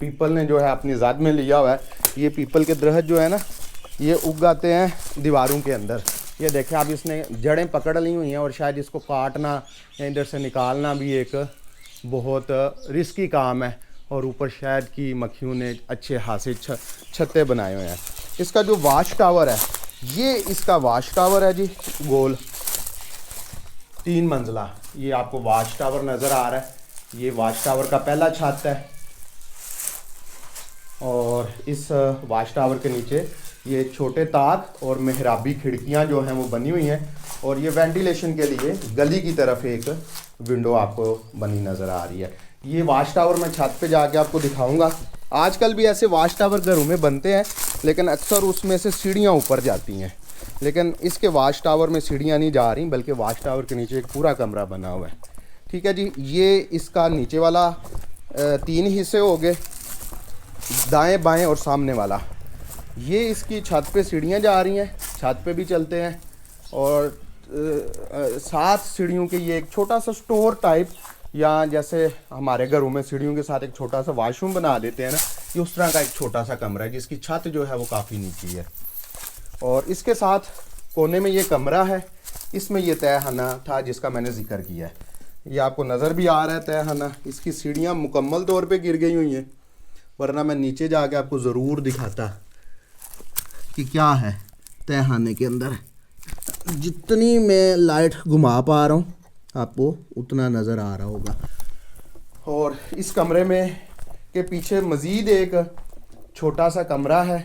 पीपल ने जो है अपनी ज़ाद में लिया हुआ है। ये पीपल के दरख्त जो है ना, ये उग आते हैं दीवारों के अंदर। ये देखें, अब इसने जड़ें पकड़ ली हुई हैं और शायद इसको काटना या इधर से निकालना भी एक बहुत रिस्की काम है। और ऊपर शायद की मक्खियों ने अच्छे हाथ से छत्ते बनाए हुए हैं। इसका जो वाश टावर है, ये इसका वाश टावर है जी, गोल 3 मंजिला। ये आपको वाश टावर नज़र आ रहा है। ये वाश टावर का पहला छत है। और इस वाश टावर के नीचे ये छोटे ताक और मेहराबी खिड़कियां जो हैं वो बनी हुई हैं। और ये वेंटिलेशन के लिए गली की तरफ एक विंडो आपको बनी नज़र आ रही है। ये वाश टावर मैं छत पे जाके आपको दिखाऊंगा। आजकल भी ऐसे वाश टावर घरों में बनते हैं, लेकिन अक्सर उसमें से सीढ़ियाँ ऊपर जाती हैं। लेकिन इसके वाश टावर में सीढ़ियाँ नहीं जा रही, बल्कि वाश टावर के नीचे एक पूरा कमरा बना हुआ है। ठीक है जी, ये इसका नीचे वाला 3 हिस्से हो गए, दाएं बाएं और सामने वाला। ये इसकी छत पे सीढ़ियाँ जा रही हैं, छत पे भी चलते हैं। और 7 सीढ़ियों के ये एक छोटा सा स्टोर टाइप, या जैसे हमारे घरों में सीढ़ियों के साथ एक छोटा सा वाशरूम बना देते हैं ना, ये उस तरह का एक छोटा सा कमरा है जिसकी छत जो है वो काफ़ी नीची है। और इसके साथ कोने में ये कमरा है, इसमें ये तहखाना था जिसका मैंने जिक्र किया है। ये आपको नज़र भी आ रहा है तहखाना। इसकी सीढ़ियाँ मुकम्मल तौर पे गिर गई हुई हैं, वरना मैं नीचे जाके आपको ज़रूर दिखाता कि क्या है तहखाने के अंदर। जितनी मैं लाइट घुमा पा रहा हूँ आपको उतना नज़र आ रहा होगा। और इस कमरे में के पीछे मज़ीद एक छोटा सा कमरा है।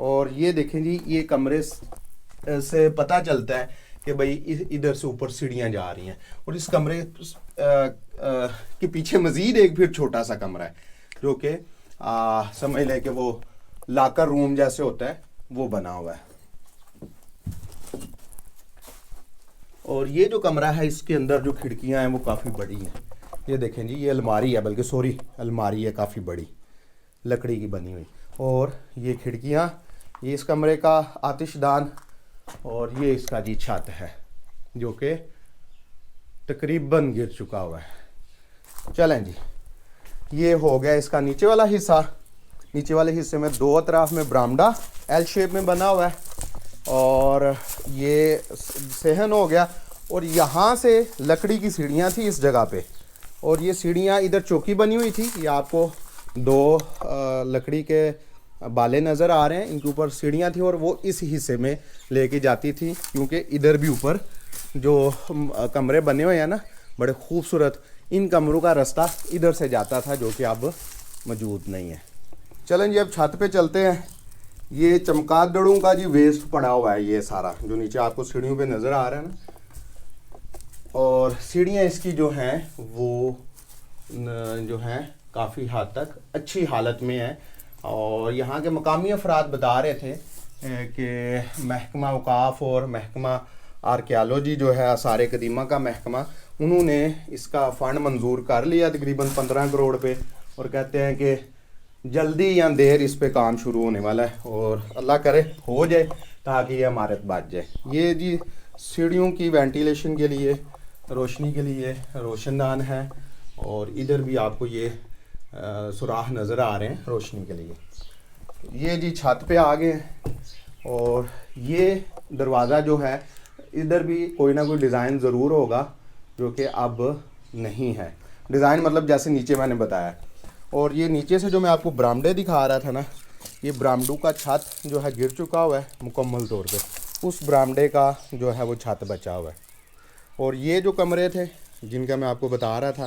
और ये देखें जी, ये कमरे से पता चलता है कि भाई इधर से ऊपर सीढ़ियाँ जा रही हैं। और इस कमरे के पीछे मज़ीद एक फिर छोटा सा कमरा है, जो कि समझ लें कि वो लाकर रूम जैसे होता है वो बना हुआ है। और ये जो कमरा है, इसके अंदर जो खिड़कियां हैं वो काफ़ी बड़ी हैं। ये देखें जी, ये अलमारी है, बल्कि सॉरी अलमारी है काफ़ी बड़ी, लकड़ी की बनी हुई। और ये खिड़कियां, ये इस कमरे का आतिशदान, और ये इसका जी छत है जो कि तकरीबन गिर चुका हुआ है। चलें जी, ये हो गया इसका नीचे वाला हिस्सा। नीचे वाले हिस्से में 2 अतराफ में बरामदा एल शेप में बना हुआ है। और ये सहन हो गया। और यहाँ से लकड़ी की सीढ़ियाँ थी इस जगह पे, और ये सीढ़ियाँ इधर चौकी बनी हुई थी। ये आपको 2 लकड़ी के बाले नज़र आ रहे हैं, इनके ऊपर सीढ़ियाँ थी और वो इस हिस्से में लेके जाती थी, क्योंकि इधर भी ऊपर जो कमरे बने हुए हैं ना बड़े खूबसूरत, इन कमरों का रास्ता इधर से जाता था, जो कि अब मौजूद नहीं है। चलें जी, अब छत पे चलते हैं। ये चमगादड़ों का जी वेस्ट पड़ा हुआ है, ये सारा जो नीचे आपको सीढ़ियों पे नज़र आ रहा है ना। और सीढ़ियाँ इसकी जो हैं वो जो हैं काफ़ी हद तक अच्छी हालत में है। और यहाँ के मकामी अफराद बता रहे थे कि महकमा औकाफ और महकमा आर्कियालॉजी जो है, आसार कदीमा का महकमा, उन्होंने इसका फ़ंड मंजूर कर लिया तकरीबन 15 करोड़ पे। और कहते हैं कि जल्दी या देर इस पे काम शुरू होने वाला है, और अल्लाह करे हो जाए ताकि ये इमारत बच जाए। ये जी सीढ़ियों की वेंटिलेशन के लिए, रोशनी के लिए रोशनदान है। और इधर भी आपको ये सुराख नज़र आ रहे हैं रोशनी के लिए। ये जी छत पे आ गए। और ये दरवाज़ा जो है, इधर भी कोई ना कोई डिज़ाइन ज़रूर होगा जो कि अब नहीं है। डिज़ाइन मतलब जैसे नीचे मैंने बताया। और ये नीचे से जो मैं आपको बरामदे दिखा रहा था ना, ये बरामदों का छत जो है गिर चुका हुआ है मुकम्मल तौर पे, उस बरामदे का जो है वो छत बचा हुआ है। और ये जो कमरे थे जिनका मैं आपको बता रहा था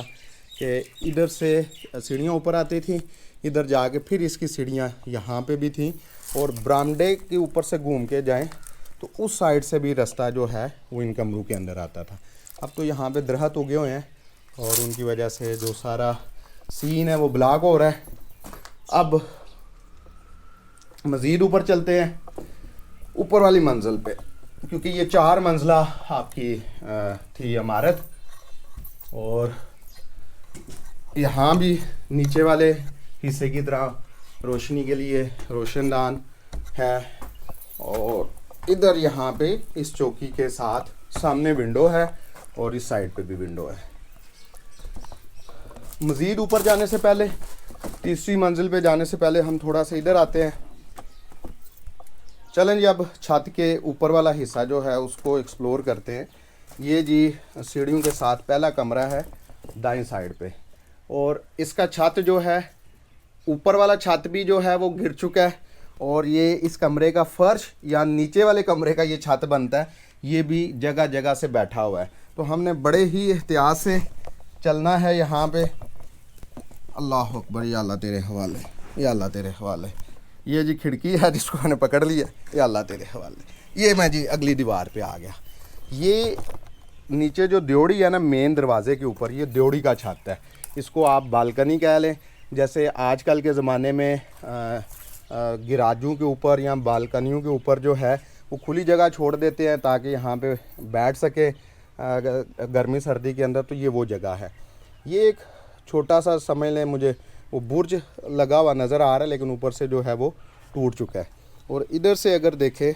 कि इधर से सीढ़ियाँ ऊपर आती थी, इधर जाके फिर इसकी सीढ़ियाँ यहाँ पे भी थी, और बरामदे के ऊपर से घूम के जाएं तो उस साइड से भी रास्ता जो है वो इन कमरों के अंदर आता था। अब तो यहाँ पे दरख्त उगे हुए हैं और उनकी वजह से जो सारा सीन है वो ब्लॉक हो रहा है। अब मज़ीद ऊपर चलते हैं, ऊपर वाली मंजिल पे, क्योंकि ये 4 मंजिला आपकी थी इमारत, और यहाँ भी नीचे वाले हिस्से की तरह रोशनी के लिए रोशनदान है, और इधर यहाँ पे इस चौकी के साथ सामने विंडो है और इस साइड पे भी विंडो है। मज़ीद ऊपर जाने से पहले, तीसरी मंजिल पे जाने से पहले हम थोड़ा सा इधर आते हैं। चलें जी, अब छत के ऊपर वाला हिस्सा जो है उसको एक्सप्लोर करते हैं। ये जी सीढ़ियों के साथ पहला कमरा है दाईं साइड पे, और इसका छत जो है, ऊपर वाला छत भी जो है वो गिर चुका है, और ये इस कमरे का फर्श या नीचे वाले कमरे का ये छत बनता है, ये भी जगह जगह से बैठा हुआ है। तो हमने बड़े ही एहतियात से चलना है यहाँ पे। अल्लाह अकबर, या अल्लाह तेरे हवाले, या अल्लाह तेरे हवाले। ये जी खिड़की है जिसको मैंने पकड़ लिया, या अल्लाह तेरे हवाले। ये मैं जी अगली दीवार पे आ गया। ये नीचे जो ड्योढ़ी है ना मेन दरवाजे के ऊपर, ये ड्योढ़ी का छत है, इसको आप बालकनी कह लें। जैसे आजकल के ज़माने में गिराजों के ऊपर या बालकनियों के ऊपर जो है वो खुली जगह छोड़ देते हैं ताकि यहाँ पे बैठ सके गर्मी सर्दी के अंदर, तो ये वो जगह है। ये एक छोटा सा, समझ लें मुझे, वो बुर्ज लगा हुआ नज़र आ रहा है, लेकिन ऊपर से जो है वो टूट चुका है। और इधर से अगर देखें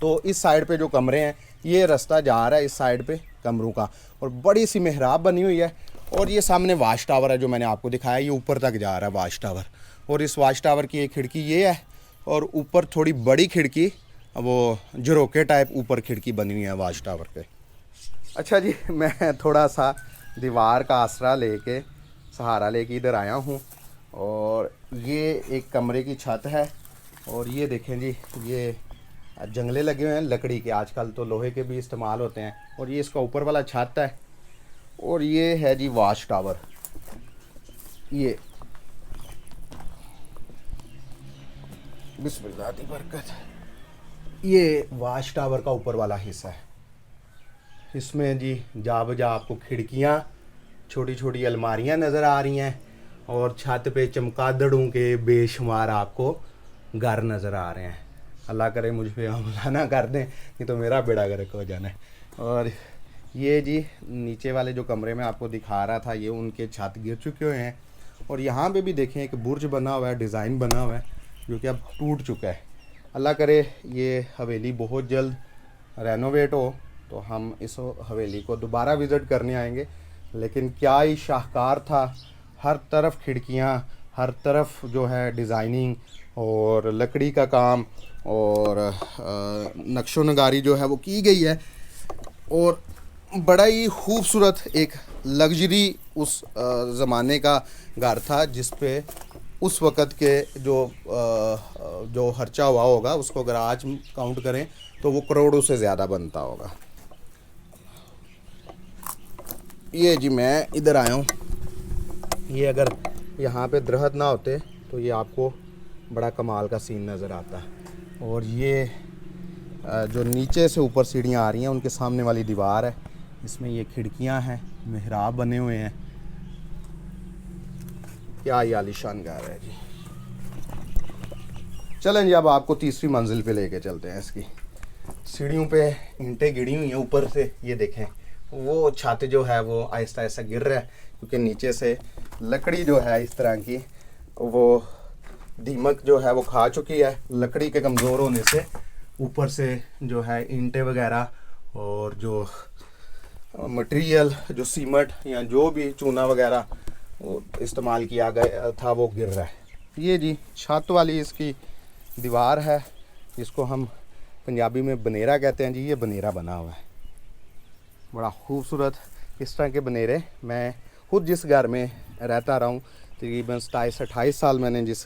तो इस साइड पे जो कमरे हैं, ये रास्ता जा रहा है इस साइड पे कमरों का, और बड़ी सी मेहराब बनी हुई है। और ये सामने वाश टावर है जो मैंने आपको दिखाया, ये ऊपर तक जा रहा है वाश टावर। और इस वाश टावर की एक खिड़की ये है, और ऊपर थोड़ी बड़ी खिड़की, वो झरोके टाइप ऊपर खिड़की बनी हुई है वाश टावर पे। अच्छा जी, मैं थोड़ा सा दीवार का आसरा लेके, सहारा लेके इधर आया हूँ, और ये एक कमरे की छत है, और ये देखें जी, ये जंगले लगे हुए हैं लकड़ी के, आजकल तो लोहे के भी इस्तेमाल होते हैं। और ये इसका ऊपर वाला छत है, और ये है जी वाश टावर। ये बिस्मिल्लाह दी बरकत, ये वाश टावर का ऊपर वाला हिस्सा है। इसमें जी जा बजा आपको खिड़कियाँ, छोटी छोटी अलमारियाँ नज़र आ रही हैं, और छत पे चमगादड़ों के बेशुमार आपको घर नज़र आ रहे हैं। अल्लाह करे मुझ पे हमला ना कर दें, नहीं तो मेरा बेड़ा गर्क हो जाना है। और ये जी नीचे वाले जो कमरे में आपको दिखा रहा था, ये उनके छत गिर चुके हुए हैं। और यहाँ पे भी देखें एक बुर्ज बना हुआ है, डिज़ाइन बना हुआ है, जो कि अब टूट चुका है। अल्लाह करे ये हवेली बहुत जल्द रेनोवेट हो तो हम इस हवेली को दोबारा विज़िट करने आएंगे। लेकिन क्या ही शाहकार था, हर तरफ खिड़कियाँ, हर तरफ जो है डिज़ाइनिंग और लकड़ी का काम और नक्शो नगारी जो है वो की गई है, और बड़ा ही खूबसूरत एक लग्जरी उस ज़माने का घर था, जिस पे उस वक़्त के जो खर्चा हुआ होगा उसको अगर आज काउंट करें तो वो करोड़ों से ज़्यादा बनता होगा। ये जी मैं इधर आया हूँ, ये अगर यहाँ पे दरख्त ना होते तो ये आपको बड़ा कमाल का सीन नज़र आता है। और ये जो नीचे से ऊपर सीढ़ियाँ आ रही हैं उनके सामने वाली दीवार है, इसमें ये खिड़कियाँ हैं, मेहराब बने हुए हैं। क्या ही आलीशान घर है जी। चलें जी, अब आपको तीसरी मंजिल पे लेके चलते हैं। इसकी सीढ़ियों पे ईंटें गिरी हुई हैं ऊपर से, ये देखें वो छत जो है वो आहिस्ता आहिस्ता गिर रहा है, क्योंकि नीचे से लकड़ी जो है इस तरह की वो दीमक जो है वो खा चुकी है। लकड़ी के कमज़ोर होने से ऊपर से जो है ईंटें वगैरह और जो मटेरियल, जो सीमेंट या जो भी चूना वगैरह वो इस्तेमाल किया गया था वो गिर रहा है। ये जी छत वाली इसकी दीवार है, जिसको हम पंजाबी में बनेरा कहते हैं जी। ये बनेरा बना हुआ है, बड़ा खूबसूरत। इस तरह के बनेरे मैं खुद जिस घर में रहता रहा हूँ तकरीबन 27-28 साल मैंने जिस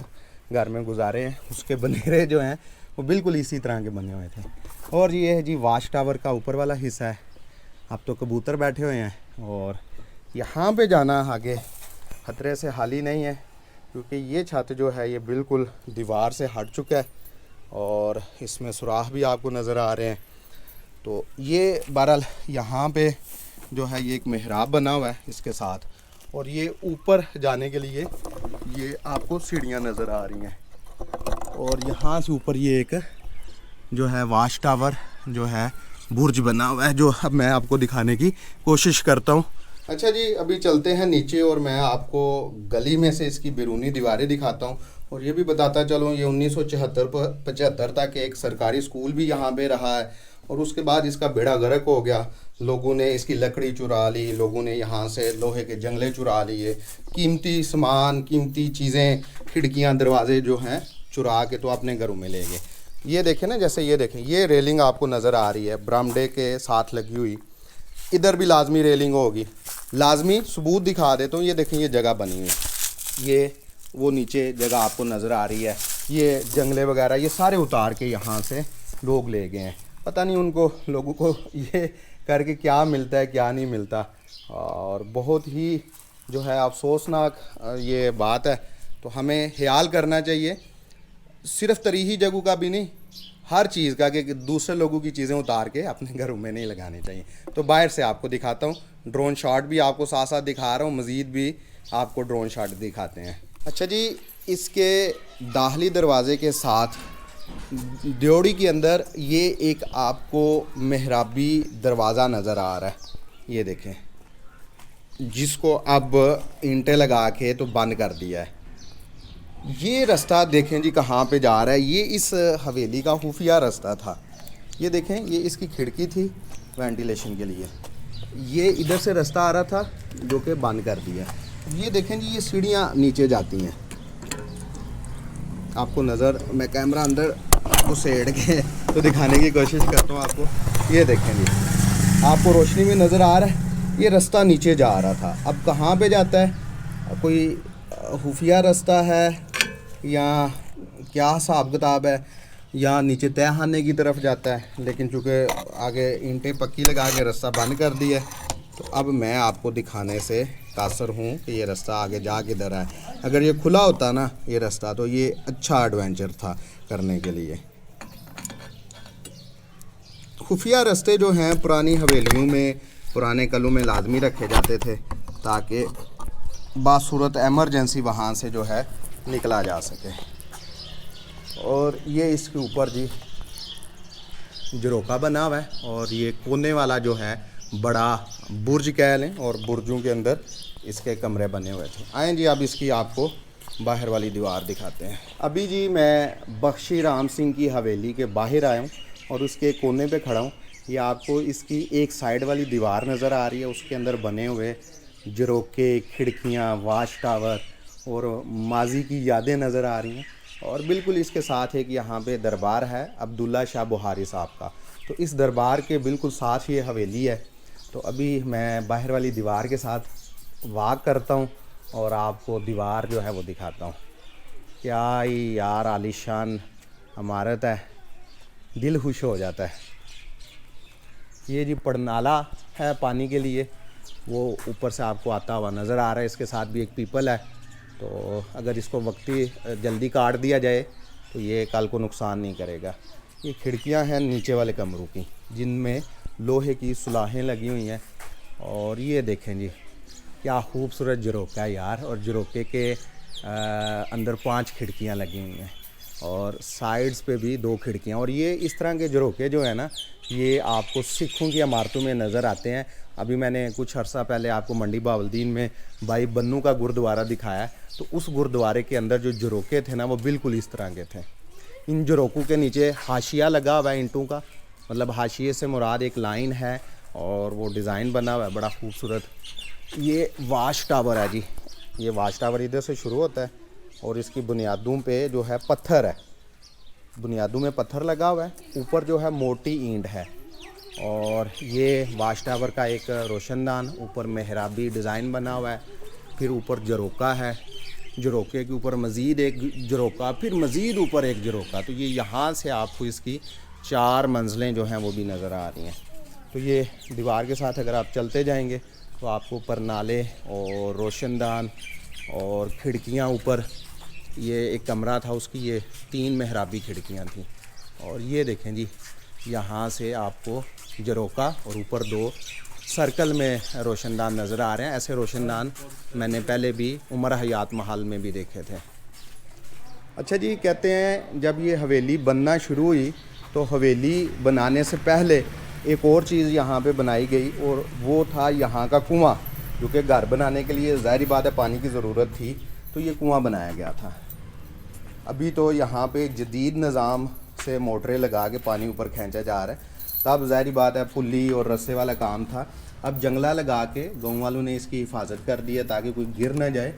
घर में गुजारे हैं उसके बनेरे जो हैं वो बिल्कुल इसी तरह के बने हुए थे। और ये है जी वाच टावर का ऊपर वाला हिस्सा है। अब तो कबूतर बैठे हुए हैं और यहाँ पे जाना आगे ख़तरे से हाल ही नहीं है, क्योंकि ये छत जो है ये बिल्कुल दीवार से हट चुका है और इसमें सुराख भी आपको नज़र आ रहे हैं। तो ये बहरहाल यहाँ पे जो है ये एक मेहराब बना हुआ है इसके साथ, और ये ऊपर जाने के लिए ये आपको सीढ़ियाँ नज़र आ रही हैं। और यहाँ से ऊपर ये एक जो है वाच टावर जो है बुर्ज बना हुआ है, जो अब मैं आपको दिखाने की कोशिश करता हूँ। अच्छा जी, अभी चलते हैं नीचे और मैं आपको गली में से इसकी बैरूनी दीवारें दिखाता हूँ और ये भी बताता चलूँ ये 1974-75 तक एक सरकारी स्कूल भी यहाँ पे रहा है और उसके बाद इसका बेड़ा गर्क हो गया। लोगों ने इसकी लकड़ी चुरा ली, लोगों ने यहाँ से लोहे के जंगले चुरा लिए, कीमती सामान, कीमती चीज़ें, खिड़कियाँ, दरवाजे जो हैं चुरा के तो अपने घरों में ले गए। ये देखें ना, जैसे ये देखें, ये रेलिंग आपको नज़र आ रही है बरामदे के साथ लगी हुई, इधर भी लाजमी रेलिंग होगी। लाजमी सबूत दिखा देता हूँ, ये देखें ये जगह बनी हुई, ये वो नीचे जगह आपको नज़र आ रही है, ये जंगले वगैरह ये सारे उतार के यहाँ से लोग ले गए हैं। पता नहीं उनको लोगों को ये करके क्या मिलता है क्या नहीं मिलता, और बहुत ही जो है अफसोसनाक ये बात है। तो हमें ख्याल करना चाहिए सिर्फ तरीही जगहों का भी नहीं, हर चीज़ का, कि दूसरे लोगों की चीज़ें उतार के अपने घरों में नहीं लगानी चाहिए। तो बाहर से आपको दिखाता हूँ, ड्रोन शॉट भी आपको साथ साथ दिखा रहा हूँ, मज़ीद भी आपको ड्रोन शॉट दिखाते हैं। अच्छा जी, इसके दाखिली दरवाज़े के साथ ड्योढ़ी के अंदर ये एक आपको मेहराबी दरवाज़ा नज़र आ रहा है, ये देखें, जिसको अब ईंटें लगा के तो बंद कर दिया है। ये रास्ता देखें जी कहाँ पे जा रहा है, ये इस हवेली का खुफिया रास्ता था। ये देखें, ये इसकी खिड़की थी वेंटिलेशन के लिए, ये इधर से रास्ता आ रहा था जो कि बंद कर दिया। ये देखें जी, ये सीढ़ियाँ नीचे जाती हैं, आपको नज़र, मैं कैमरा अंदर घुसेड़ के तो दिखाने की कोशिश करता हूँ आपको। ये देखें जी, आपको रोशनी में नज़र आ रहा है, ये रास्ता नीचे जा रहा था, अब कहाँ पे जाता है, कोई खुफिया रास्ता है या क्या हिसाब किताब है, या नीचे तहखाने की तरफ जाता है। लेकिन चूँकि आगे ईंटें पक्की लगा के रास्ता बंद कर दिया है, तो अब मैं आपको दिखाने से कासर हूँ कि ये रास्ता आगे जा किधर है। अगर ये खुला होता ना ये रास्ता, तो ये अच्छा एडवेंचर था करने के लिए। खुफिया रास्ते जो हैं पुरानी हवेलियों में, पुराने कलों में लाजमी रखे जाते थे, ताकि बासूरत एमरजेंसी वहाँ से जो है निकला जा सके। और ये इसके ऊपर जी झरोका बना हुआ है, और ये कोने वाला जो है बड़ा बुर्ज कह लें, और बुर्जों के अंदर इसके कमरे बने हुए थे। आएँ जी, अब इसकी आपको बाहर वाली दीवार दिखाते हैं। अभी जी मैं बख्शी राम सिंह की हवेली के बाहर आया हूँ और उसके कोने पे खड़ा हूँ। ये आपको इसकी एक साइड वाली दीवार नज़र आ रही है, उसके अंदर बने हुए झरोके, खिड़कियाँ, वाच टावर और माजी की यादें नज़र आ रही हैं। और बिल्कुल इसके साथ एक यहाँ पे दरबार है अब्दुल्ला शाह बुहारी साहब का, तो इस दरबार के बिल्कुल साथ ये हवेली है। तो अभी मैं बाहर वाली दीवार के साथ वाक करता हूँ और आपको दीवार जो है वो दिखाता हूँ। क्या ही यार आलीशान इमारत है, दिल खुश हो जाता है। ये जी पड़नाला है पानी के लिए, वो ऊपर से आपको आता हुआ नज़र आ रहा है। इसके साथ भी एक पीपल है, तो अगर इसको वक्ती जल्दी काट दिया जाए तो ये कल को नुकसान नहीं करेगा। ये खिड़कियां हैं नीचे वाले कमरों की, जिनमें लोहे की सुलाहें लगी हुई हैं। और ये देखें जी क्या खूबसूरत झरोका है यार, और झरोके के अंदर 5 खिड़कियां लगी हुई हैं और साइड्स पे भी 2 खिड़कियां। और ये इस तरह के झरोके जो है ना, ये आपको सिखों की इमारतों में नज़र आते हैं। अभी मैंने कुछ अर्सा पहले आपको मंडी बावलदीन में भाई बन्नू का गुरुद्वारा दिखाया, तो उस गुरुद्वारे के अंदर जो झरोके थे ना, वो बिल्कुल इस तरह के थे। इन झरोकों के नीचे हाशिया लगा हुआ है ईंटों का, मतलब हाशिए से मुराद एक लाइन है और वो डिज़ाइन बना हुआ है बड़ा खूबसूरत। ये वाच टावर है जी, ये वाच टावर इधर से शुरू होता है और इसकी बुनियादों पे जो है पत्थर है, बुनियादों में पत्थर लगा हुआ है, ऊपर जो है मोटी ईंट है। और ये वाच टावर का एक रोशनदान, ऊपर मेहराबी डिज़ाइन बना हुआ है, फिर ऊपर झरोका है झरोके के ऊपर मज़ीद एक झरोका, फिर मज़ीद ऊपर एक झरोका। तो ये यहाँ से आपको इसकी 4 मंजिलें जो हैं वो भी नज़र आ रही हैं। तो ये दीवार के साथ अगर आप चलते जाएंगे तो आपको ऊपर नाले और रोशनदान और खिड़कियाँ, ऊपर ये एक कमरा था उसकी ये 3 मेहराबी खिड़कियाँ थीं। और ये देखें जी, यहाँ से आपको झरोका और ऊपर 2 सर्कल में रोशनदान नज़र आ रहे हैं। ऐसे रोशनदान मैंने पहले भी उमर हयात महल में भी देखे थे। अच्छा जी, कहते हैं जब ये हवेली बनना शुरू हुई तो हवेली बनाने से पहले एक और चीज़ यहाँ पे बनाई गई, और वो था यहाँ का कुआं, क्योंकि घर बनाने के लिए ज़ाहिर बात है पानी की ज़रूरत थी, तो ये कुआं बनाया गया था। अभी तो यहाँ पे जदीद निज़ाम से मोटरें लगा के पानी ऊपर खींचा जा रहा है, तब ज़ाहिर बात है पुली और रस्से वाला काम था। अब जंगला लगा के गाँव वालों ने इसकी हिफाजत कर दी है ताकि कोई गिर ना जाए।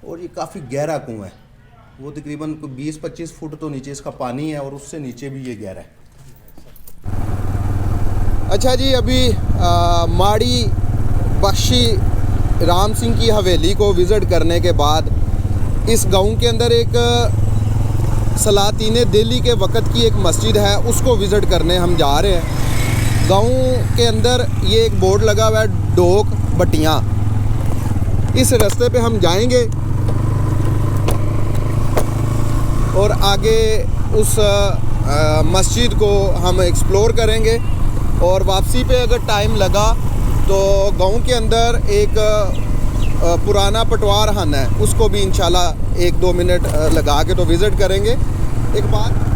और ये काफ़ी गहरा कुआं है, वो तकरीबन 20-25 फुट तो नीचे इसका पानी है, और उससे नीचे भी ये गहरा है। अच्छा जी, अभी माड़ी बख्शी राम सिंह की हवेली को विज़िट करने के बाद इस गांव के अंदर एक सलातीन दिल्ली के वक़्त की एक मस्जिद है, उसको विज़िट करने हम जा रहे हैं। गांव के अंदर ये एक बोर्ड लगा हुआ है डोक बटियाँ, इस रास्ते पे हम जाएंगे और आगे उस मस्जिद को हम एक्सप्लोर करेंगे। और वापसी पे अगर टाइम लगा तो गांव के अंदर एक पुराना पटवार खाना है, उसको भी इंशाल्लाह 1-2 मिनट लगा के तो विज़िट करेंगे। एक बात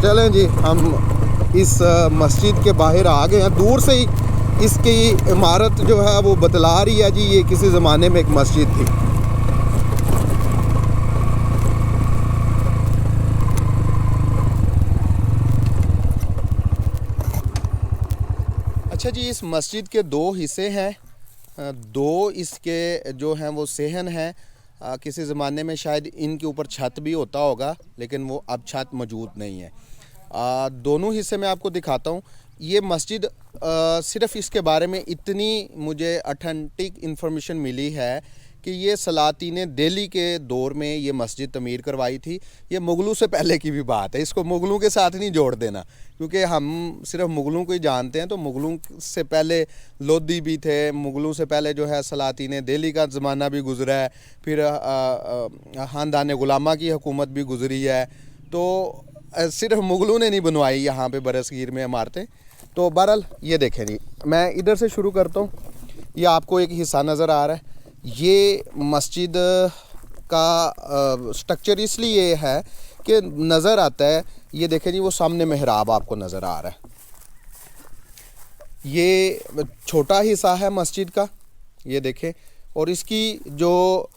चलें जी, हम इस मस्जिद के बाहर आ गए हैं। दूर से ही इसकी इमारत जो है वो बतला रही है जी ये किसी ज़माने में एक मस्जिद थी। अच्छा जी, इस मस्जिद के 2 हिस्से हैं। 2 इसके जो हैं वो सेहन हैं। किसी ज़माने में शायद इनके ऊपर छत भी होता होगा, लेकिन वो अब छत मौजूद नहीं है। दोनों हिस्से में आपको दिखाता हूँ। ये मस्जिद सिर्फ़ इसके बारे में इतनी मुझे ऑथेंटिक इन्फॉर्मेशन मिली है कि ये सलातीन दिल्ली के दौर में ये मस्जिद तमीर करवाई थी। ये मुग़लों से पहले की भी बात है, इसको मुग़लों के साथ नहीं जोड़ देना, क्योंकि हम सिर्फ मुग़लों को ही जानते हैं। तो मुग़लों से पहले लोधी भी थे, मुग़लों से पहले जो है सलातीन दिल्ली का ज़माना भी गुज़रा है, फिर ख़ानदान ग़ुलामा की हुकूमत भी गुज़री है। तो सिर्फ मुग़लों ने नहीं बनवाई यहाँ पे बरसगीर में इमारतें। तो बहरहाल ये देखें जी, मैं इधर से शुरू करता हूँ। ये आपको एक हिस्सा नज़र आ रहा है। ये मस्जिद का स्ट्रक्चर इसलिए है कि नज़र आता है, ये देखें जी, वो सामने मेहराब आपको नज़र आ रहा है। ये छोटा हिस्सा है मस्जिद का, ये देखें। और इसकी जो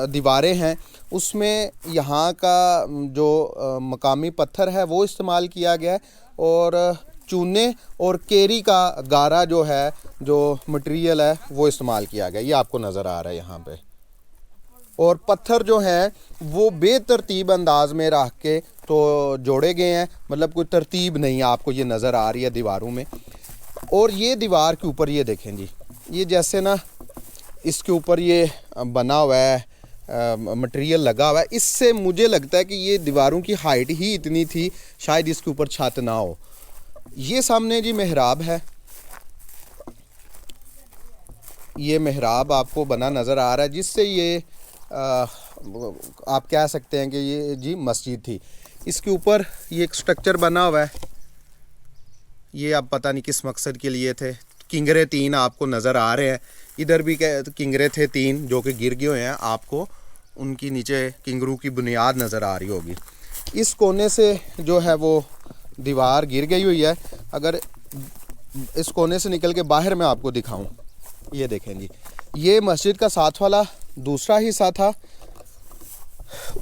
दीवारें हैं उसमें यहाँ का जो मकामी पत्थर है वो इस्तेमाल किया गया है, और चूने और केरी का गारा जो है, जो मटेरियल है वो इस्तेमाल किया गया। ये आपको नज़र आ रहा है यहाँ पे। और पत्थर जो हैं वो बेतरतीब अंदाज में रख के तो जोड़े गए हैं, मतलब कोई तरतीब नहीं आपको ये नज़र आ रही है दीवारों में। और ये दीवार के ऊपर ये देखें जी, ये जैसे ना इसके ऊपर ये बना हुआ है मटेरियल लगा हुआ है, इससे मुझे लगता है कि ये दीवारों की हाइट ही इतनी थी, शायद इसके ऊपर छत ना हो। ये सामने जी मेहराब है, ये मेहराब आपको बना नज़र आ रहा है, जिससे ये आप कह सकते हैं कि ये जी मस्जिद थी। इसके ऊपर ये एक स्ट्रक्चर बना हुआ है, ये अब पता नहीं किस मकसद के लिए थे। किंगरे 3 आपको नज़र आ रहे हैं, इधर भी किंगरे थे 3 जो कि गिर गए हुए हैं, आपको उनकी नीचे किंगरू की बुनियाद नज़र आ रही होगी। इस कोने से जो है वो दीवार गिर गई हुई है। अगर इस कोने से निकल के बाहर मैं आपको दिखाऊं, ये देखें जी, ये मस्जिद का साथ वाला दूसरा हिस्सा था,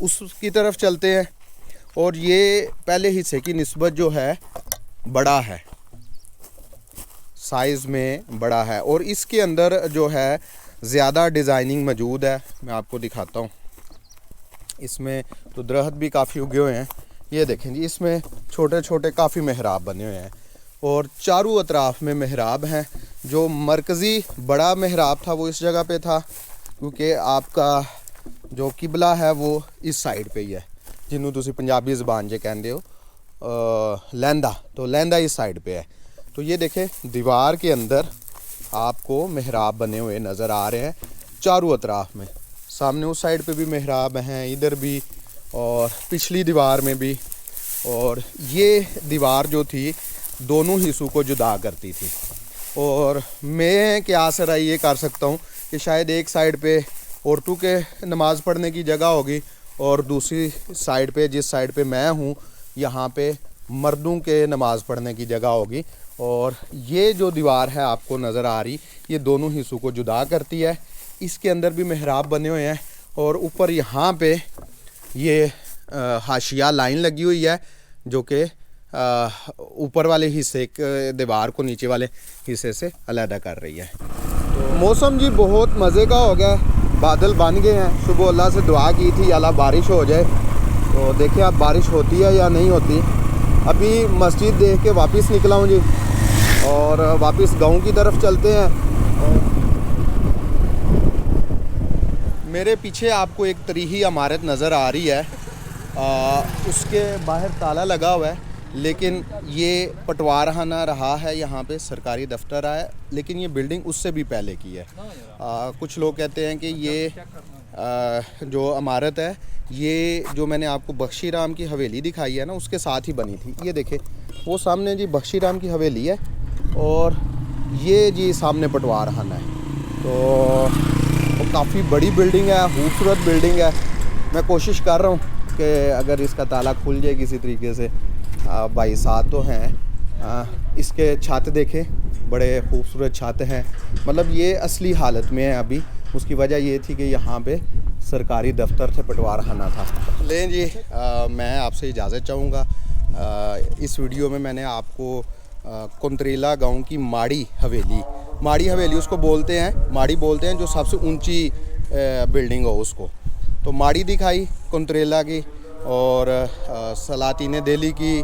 उसकी तरफ चलते हैं। और ये पहले हिस्से की निस्बत जो है बड़ा है, साइज़ में बड़ा है, और इसके अंदर जो है ज़्यादा डिज़ाइनिंग मौजूद है। मैं आपको दिखाता हूँ, इसमें तो दरख्त भी काफ़ी उगे हुए हैं। ये देखें जी, इसमें छोटे छोटे काफ़ी मेहराब बने हुए हैं और चारों अतराफ में मेहराब हैं। जो मरकज़ी बड़ा मेहराब था वो इस जगह पे था, क्योंकि आपका जो किबला है वो इस साइड पे ही है, जिन्हों तुसी पंजाबी ज़बान जे कहते हो लहंदा, तो लहंदा इस साइड पे है। तो ये देखें, दीवार के अंदर आपको मेहराब बने हुए नज़र आ रहे हैं चारों अतराफ में। सामने उस साइड पे भी मेहराब हैं, इधर भी, और पिछली दीवार में भी। और ये दीवार जो थी दोनों हिस्सों को जुदा करती थी। और मैं क्या सरा ये कर सकता हूँ कि शायद एक साइड पे औरतों के नमाज़ पढ़ने की जगह होगी और दूसरी साइड पे, जिस साइड पे मैं हूँ, यहाँ पे मर्दों के नमाज़ पढ़ने की जगह होगी। और ये जो दीवार है आपको नज़र आ रही, ये दोनों हिस्सों को जुदा करती है। इसके अंदर भी मेहराब बने हुए हैं और ऊपर यहाँ पे ये हाशिया लाइन लगी हुई है, जो कि ऊपर वाले हिस्से दीवार को नीचे वाले हिस्से से अलग कर रही है। तो मौसम जी बहुत मज़े का हो गया, बादल बन गए हैं। सुबह अल्लाह से दुआ की थी अल्लाह बारिश हो जाए, तो देखिए अब बारिश होती है या नहीं होती। अभी मस्जिद देख के वापस निकला हूँ जी, और वापस गांव की तरफ चलते हैं। और मेरे पीछे आपको एक तरीही इमारत नज़र आ रही है, उसके बाहर ताला लगा हुआ है, लेकिन ये पटवारखाना रहा है, यहाँ पे सरकारी दफ्तर है, लेकिन ये बिल्डिंग उससे भी पहले की है। कुछ लोग कहते हैं कि ये जो इमारत है, ये जो मैंने आपको बख्शी राम की हवेली दिखाई है ना, उसके साथ ही बनी थी। ये देखें, वो सामने जी बख्शी राम की हवेली है और ये जी सामने पटवारखाना है। तो काफ़ी बड़ी बिल्डिंग है, खूबसूरत बिल्डिंग है। मैं कोशिश कर रहा हूँ कि अगर इसका ताला खुल जाए किसी तरीके से। भाई साथ तो हैं। इसके छत देखें, बड़े खूबसूरत छत हैं, मतलब ये असली हालत में है अभी। उसकी वजह ये थी कि यहाँ पे सरकारी दफ्तर थे, पटवारखाना था। लें जी, मैं आपसे इजाज़त चाहूँगा। इस वीडियो में मैंने आपको कुंतरेला गांव की माड़ी हवेली उसको बोलते हैं, माड़ी बोलते हैं, जो सबसे ऊंची बिल्डिंग हो उसको, तो माड़ी दिखाई कुंतरेला की। और सलातीन दिल्ली की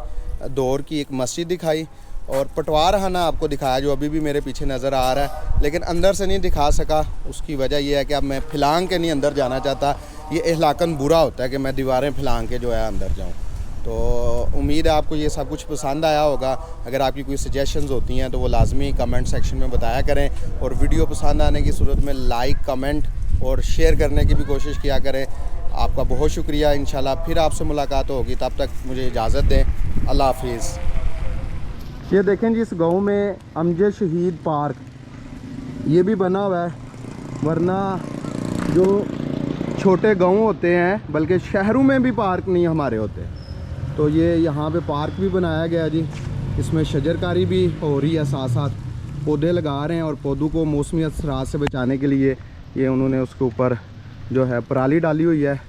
दौर की एक मस्जिद दिखाई, और पटवारखाना आपको दिखाया जो अभी भी मेरे पीछे नज़र आ रहा है, लेकिन अंदर से नहीं दिखा सका। उसकी वजह यह है कि अब मैं फिलांग के नहीं अंदर जाना चाहता। ये इहलाकन बुरा होता है कि मैं दीवारें फिलांग के जो है अंदर जाऊं। तो उम्मीद है आपको ये सब कुछ पसंद आया होगा। अगर आपकी कोई सजेशंस होती हैं तो वो लाजमी कमेंट सेक्शन में बताया करें, और वीडियो पसंद आने की सूरत में लाइक, कमेंट और शेयर करने की भी कोशिश किया करें। आपका बहुत शुक्रिया। इंशाल्लाह फिर आपसे मुलाकात होगी, तब तक मुझे इजाज़त दें। अल्लाह हाफिज़। ये देखें जी, इस गांव में अमजद शहीद पार्क ये भी बना हुआ है, वरना जो छोटे गांव होते हैं, बल्कि शहरों में भी पार्क नहीं हमारे होते, तो ये यहाँ पे पार्क भी बनाया गया जी। इसमें शजरकारी भी हो रही है, साथ साथ पौधे लगा रहे हैं, और पौधों को मौसमी असरात से बचाने के लिए ये उन्होंने उसके ऊपर जो है पराली डाली हुई है।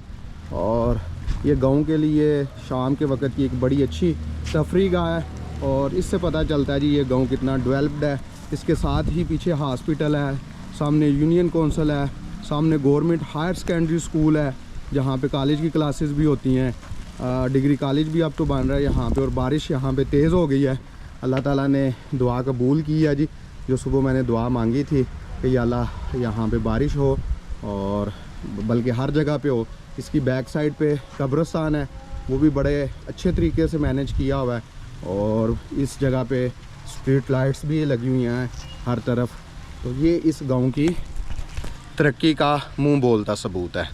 और ये गांव के लिए शाम के वक्त की एक बड़ी अच्छी तफरीह गाह है, और इससे पता चलता है जी ये गांव कितना डेवलप्ड है। इसके साथ ही पीछे हॉस्पिटल है, सामने यूनियन कौंसिल है, सामने गवर्नमेंट हायर सेकेंडरी स्कूल है, जहाँ पे कॉलेज की क्लासेस भी होती हैं। डिग्री कॉलेज भी अब तो बन रहा है यहाँ पे, और बारिश यहाँ पे तेज़ हो गई है। अल्लाह ताला ने दुआ कबूल की है जी, जो सुबह मैंने दुआ मांगी थी कि या अल्लाह यहाँ पे बारिश हो, और बल्कि हर जगह पे हो। इसकी बैक साइड पे कब्रिस्तान है, वो भी बड़े अच्छे तरीके से मैनेज किया हुआ है, और इस जगह पे स्ट्रीट लाइट्स भी लगी हुई हैं हर तरफ। तो ये इस गांव की तरक्की का मुंह बोलता सबूत है।